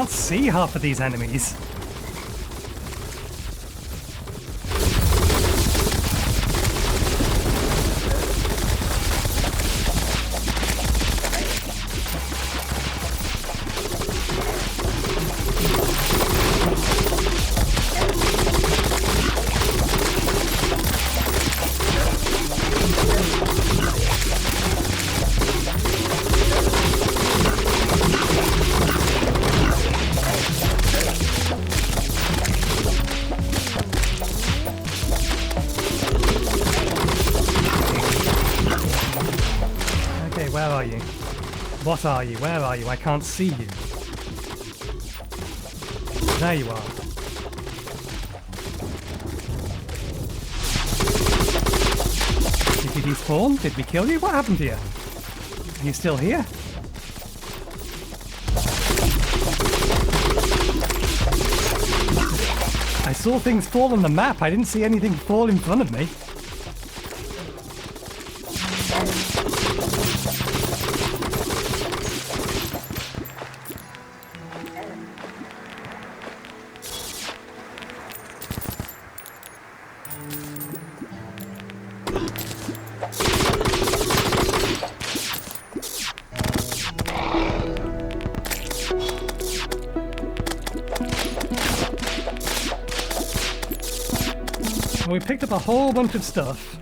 [SPEAKER 1] can't see half of these enemies. Where are you? What are you? Where are you? I can't see you. There you are. Did you despawn? Did we kill you? What happened to you? Are you still here? I saw things fall on the map. I didn't see anything fall in front of me. We picked up a whole bunch of stuff.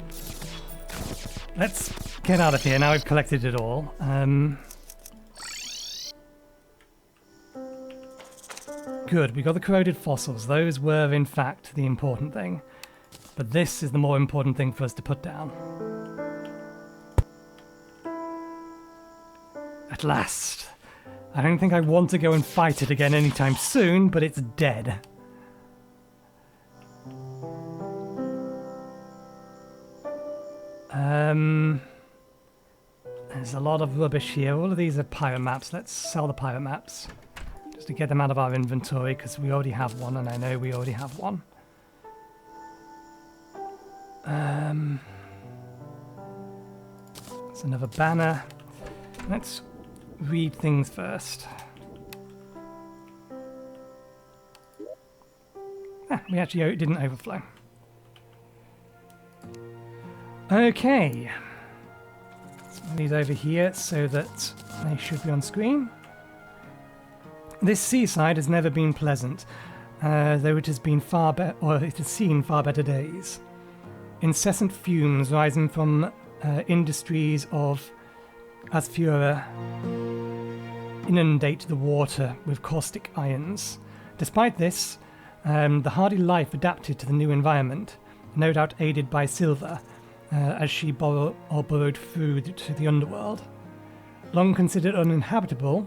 [SPEAKER 1] Let's get out of here now we've collected it all. Good, we got the corroded fossils. Those were in fact the important thing. But this is the more important thing for us to put down. At last. I don't think I want to go and fight it again anytime soon, but it's dead. There's a lot of rubbish here. All of these are pirate maps. Let's sell the pirate maps. Just to get them out of our inventory, because we already have one, and I know we already have one. There's another banner. Let's read things first. We actually didn't overflow. Okay. Let's move these over here so that they should be on screen. This seaside has never been pleasant, though it has been it has seen far better days. Incessant fumes rising from industries of Asfura inundate the water with caustic ions. Despite this, the hardy life adapted to the new environment, no doubt aided by Silver, as she burrowed through to the underworld. Long considered uninhabitable,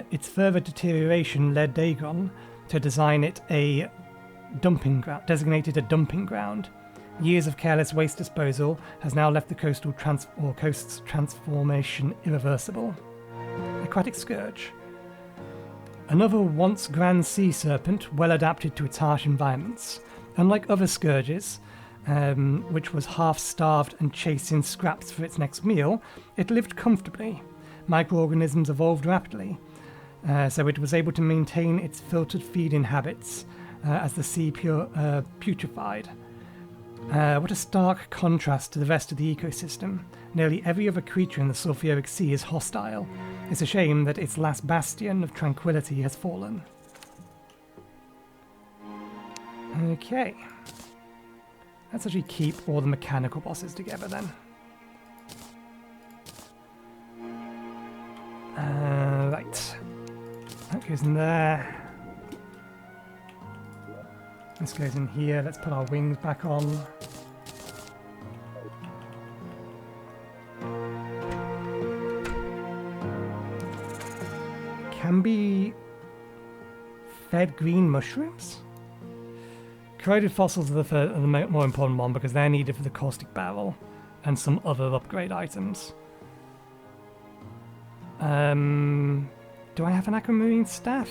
[SPEAKER 1] its further deterioration led Dagon to design it designated a dumping ground. Years of careless waste disposal has now left the coast's transformation irreversible. Aquatic Scourge. Another once grand sea serpent, well adapted to its harsh environments. Unlike other scourges, which was half-starved and chasing scraps for its next meal, it lived comfortably. Microorganisms evolved rapidly, so it was able to maintain its filtered feeding habits as the sea putrefied. What a stark contrast to the rest of the ecosystem. Nearly every other creature in the sulfuric sea is hostile. It's a shame that its last bastion of tranquility has fallen. Okay. Let's actually keep all the mechanical bosses together then. Right. That goes in there. This goes in here. Let's put our wings back on. Can be fed green mushrooms? Corroded fossils are the more important one because they're needed for the caustic barrel and some other upgrade items. Do I have an aquamarine staff?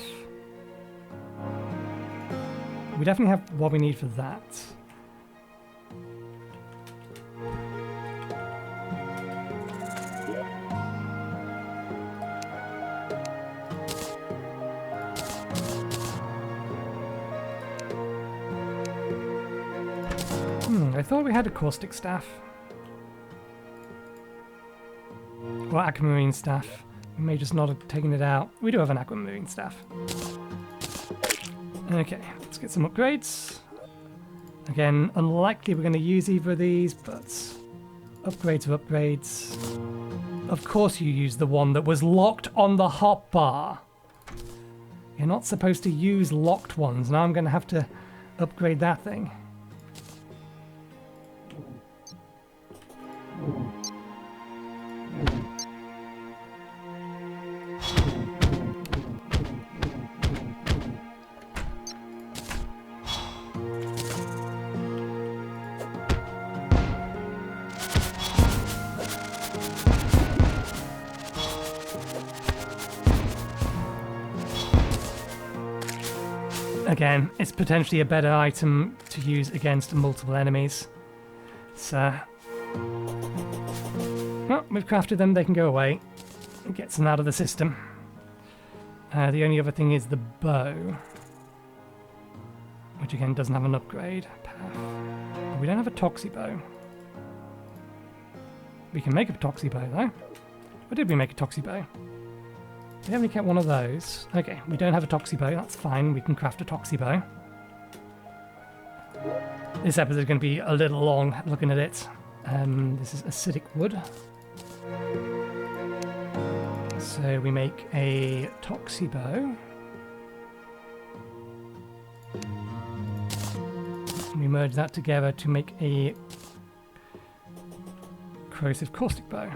[SPEAKER 1] We definitely have what we need for that. I thought we had a caustic staff. Or aquamarine staff. We may just not have taken it out. We do have an aquamarine staff. Okay, let's get some upgrades. Again, unlikely we're going to use either of these, but upgrades are upgrades. Of course you use the one that was locked on the hotbar. You're not supposed to use locked ones. Now I'm going to have to upgrade that thing. Again, it's potentially a better item to use against multiple enemies. So, well, we've crafted them, they can go away. It gets them out of the system. The only other thing is the bow, which again doesn't have an upgrade path. We don't have a toxi bow. We can make a toxi bow though. Or did we make a toxi bow? We haven't kept one of those. Okay, we don't have a toxi bow, that's fine, we can craft a toxi bow. This episode is going to be a little long looking at it. This is acidic wood. So we make a toxi bow. We merge that together to make a corrosive caustic bow.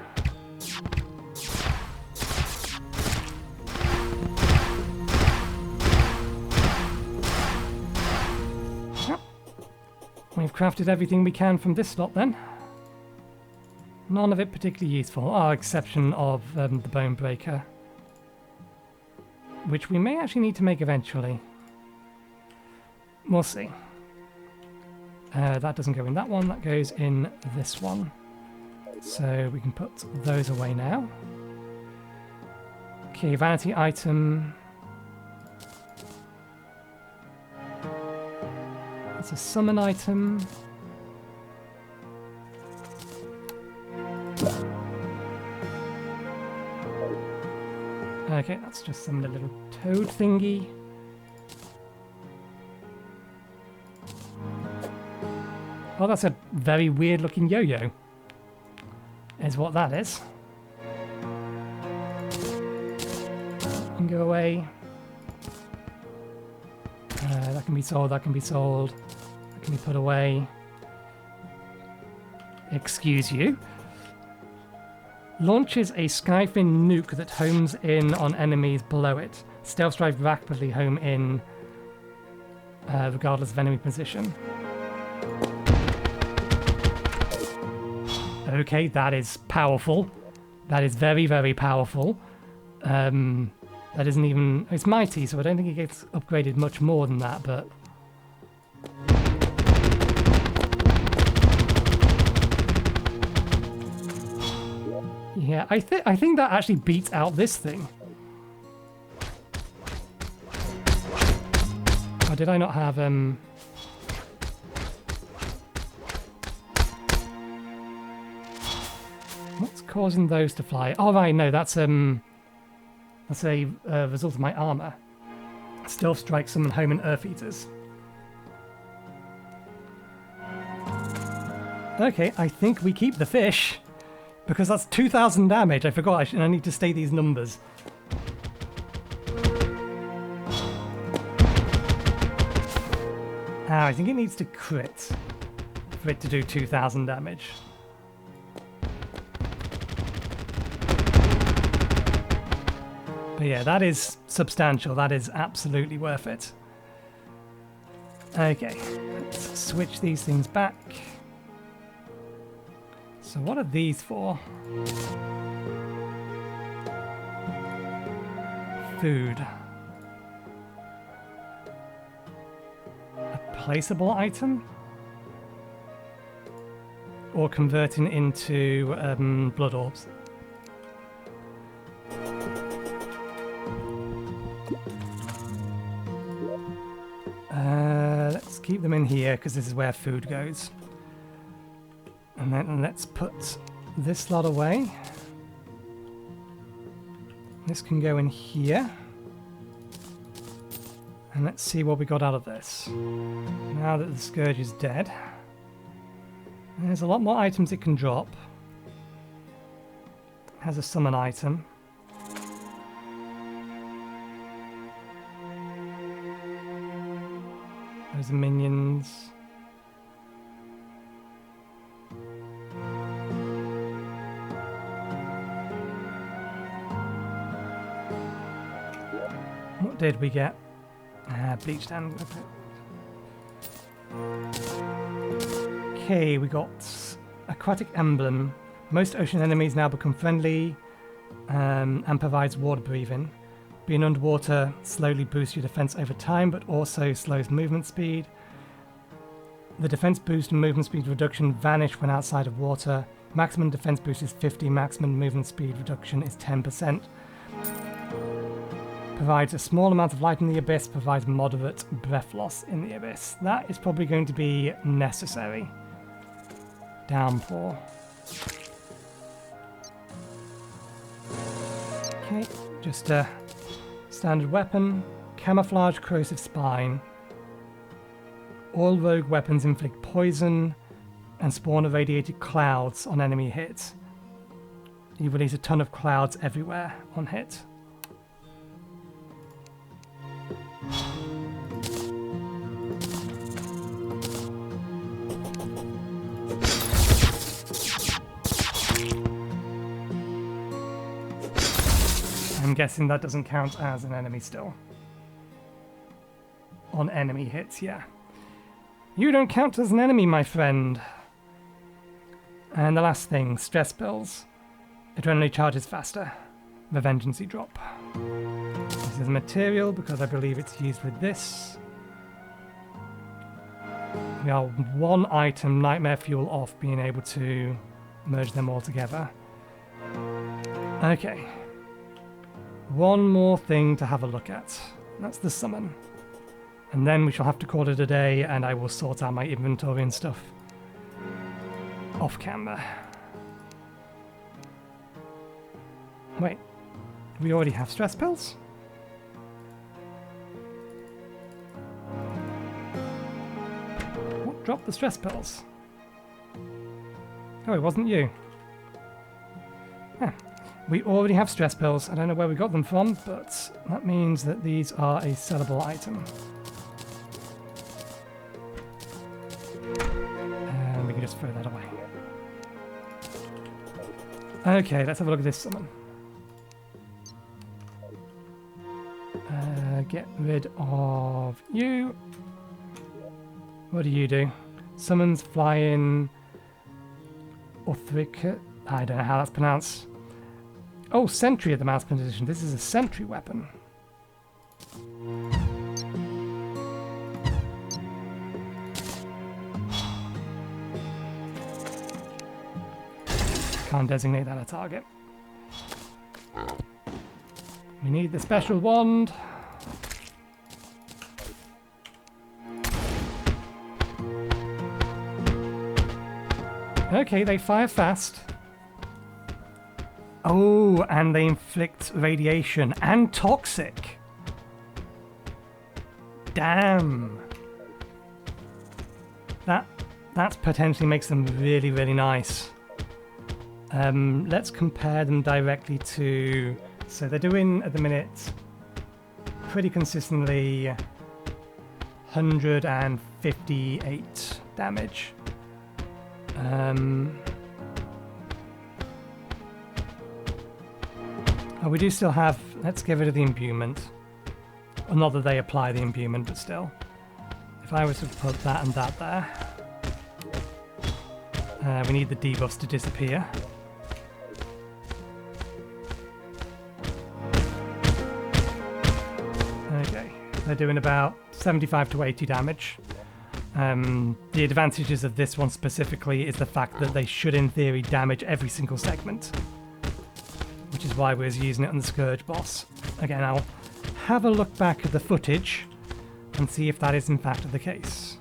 [SPEAKER 1] We've crafted everything we can from this slot then. None of it particularly useful, exception of the bone breaker, which we may actually need to make eventually. We'll see. That doesn't go in that one, that goes in this one. So we can put those away now. Okay, vanity item. It's a summon item. Okay, that's just some little toad thingy. Oh, that's a very weird looking yo-yo. Is what that is. Can go away. That can be sold, that can be sold. That can be put away. Excuse you. Launches a Skyfin nuke that homes in on enemies below it. Stealth strike rapidly home in regardless of enemy position. Okay, that is powerful. That is very, very powerful. That isn't even... It's mighty, so I don't think it gets upgraded much more than that, but... Yeah, I think that actually beats out this thing. Oh, did I not have, What's causing those to fly? Oh, right, no, that's a result of my armor. Stealth strike summon home and earth eaters. Okay, I think we keep the fish. Because that's 2,000 damage. I forgot I need to state these numbers. I think it needs to crit for it to do 2,000 damage. But yeah, that is substantial. That is absolutely worth it. Okay, let's switch these things back. So what are these for? Food. A placeable item? Or converting into blood orbs? Let's keep them in here because this is where food goes. And then let's put this lot away. This can go in here. And let's see what we got out of this. Now that the Scourge is dead, there's a lot more items it can drop. It has a summon item. Those are minions. What did we get? Bleached and... Okay, we got Aquatic Emblem. Most ocean enemies now become friendly and provides water breathing. Being underwater slowly boosts your defense over time, but also slows movement speed. The defense boost and movement speed reduction vanish when outside of water. Maximum defense boost is 50, maximum movement speed reduction is 10%. Provides a small amount of light in the abyss, provides moderate breath loss in the abyss. That is probably going to be necessary. Downpour. Okay, just a standard weapon. Camouflage corrosive spine. All rogue weapons inflict poison and spawn irradiated clouds on enemy hits. You release a ton of clouds everywhere on hit. I'm guessing that doesn't count as an enemy still. On enemy hits, yeah. You don't count as an enemy, my friend. And the last thing, stress pills. Adrenaline charges faster. Revengeancy drop. This is material because I believe it's used with this. We are one item, Nightmare Fuel, off being able to merge them all together. Okay. One more thing to have a look at. That's the summon. And then we shall have to call it a day, and I will sort out my inventory and stuff off camera. Wait, do we already have stress pills? What dropped the stress pills? Oh, it wasn't you. Huh. We already have stress pills. I don't know where we got them from, but that means that these are a sellable item. And we can just throw that away. Okay, let's have a look at this summon. Get rid of you. What do you do? Summons flying... Orthric... I don't know how that's pronounced. Oh, Sentry at the mouse position. This is a Sentry weapon. Can't designate that a target. We need the special wand. Okay, they fire fast. Oh, and they inflict radiation and toxic. Damn. That potentially makes them really, really nice. Let's compare them directly to... So they're doing, at the minute, pretty consistently 158 damage. Oh, we do still have... Let's get rid of the imbuement. Well, not that they apply the imbuement, but still. If I was to put that and that there... we need the debuffs to disappear. Okay, they're doing about 75 to 80 damage. The advantages of this one specifically is the fact that they should, in theory, damage every single segment. Which is why we're using it on the Scourge boss. Again, I'll have a look back at the footage and see if that is in fact the case.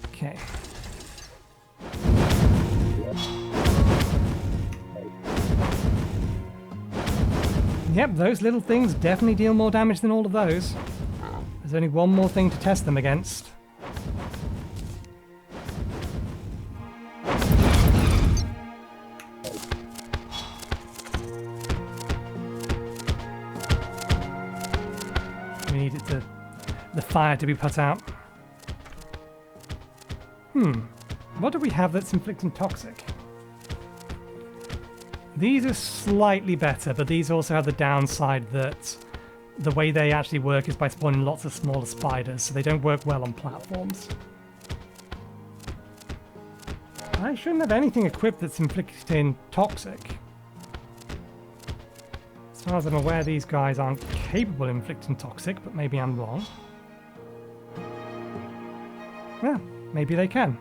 [SPEAKER 1] Okay. Yep, those little things definitely deal more damage than all of those. There's only one more thing to test them against. We needed the fire to be put out. What do we have that's inflicting toxic? These are slightly better, but these also have the downside that the way they actually work is by spawning lots of smaller spiders, so they don't work well on platforms. I shouldn't have anything equipped that's inflicting toxic. As far as I'm aware, these guys aren't capable of inflicting toxic, but maybe I'm wrong. Yeah, maybe they can.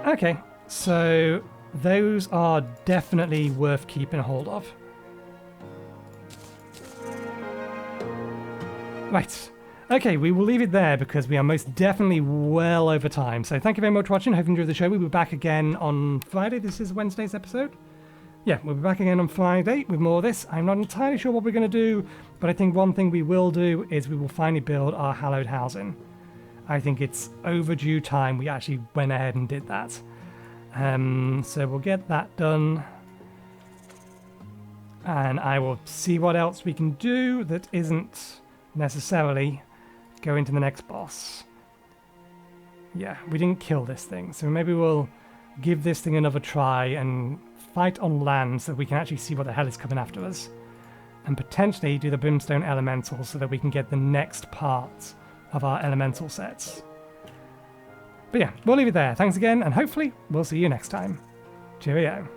[SPEAKER 1] Okay, so those are definitely worth keeping a hold of. Right. Okay, we will leave it there because we are most definitely well over time. So thank you very much for watching. Hope you enjoyed the show. We'll be back again on Friday. This is Wednesday's episode. Yeah, we'll be back again on Friday with more of this. I'm not entirely sure what we're going to do, but I think one thing we will do is we will finally build our hallowed housing. I think it's overdue time we actually went ahead and did that. So we'll get that done. And I will see what else we can do that isn't necessarily going to the next boss. Yeah, we didn't kill this thing, so maybe we'll give this thing another try and fight on land so that we can actually see what the hell is coming after us. And potentially do the Brimstone Elemental so that we can get the next part of our elemental sets. But yeah, we'll leave it there. Thanks again, and hopefully we'll see you next time. Cheerio.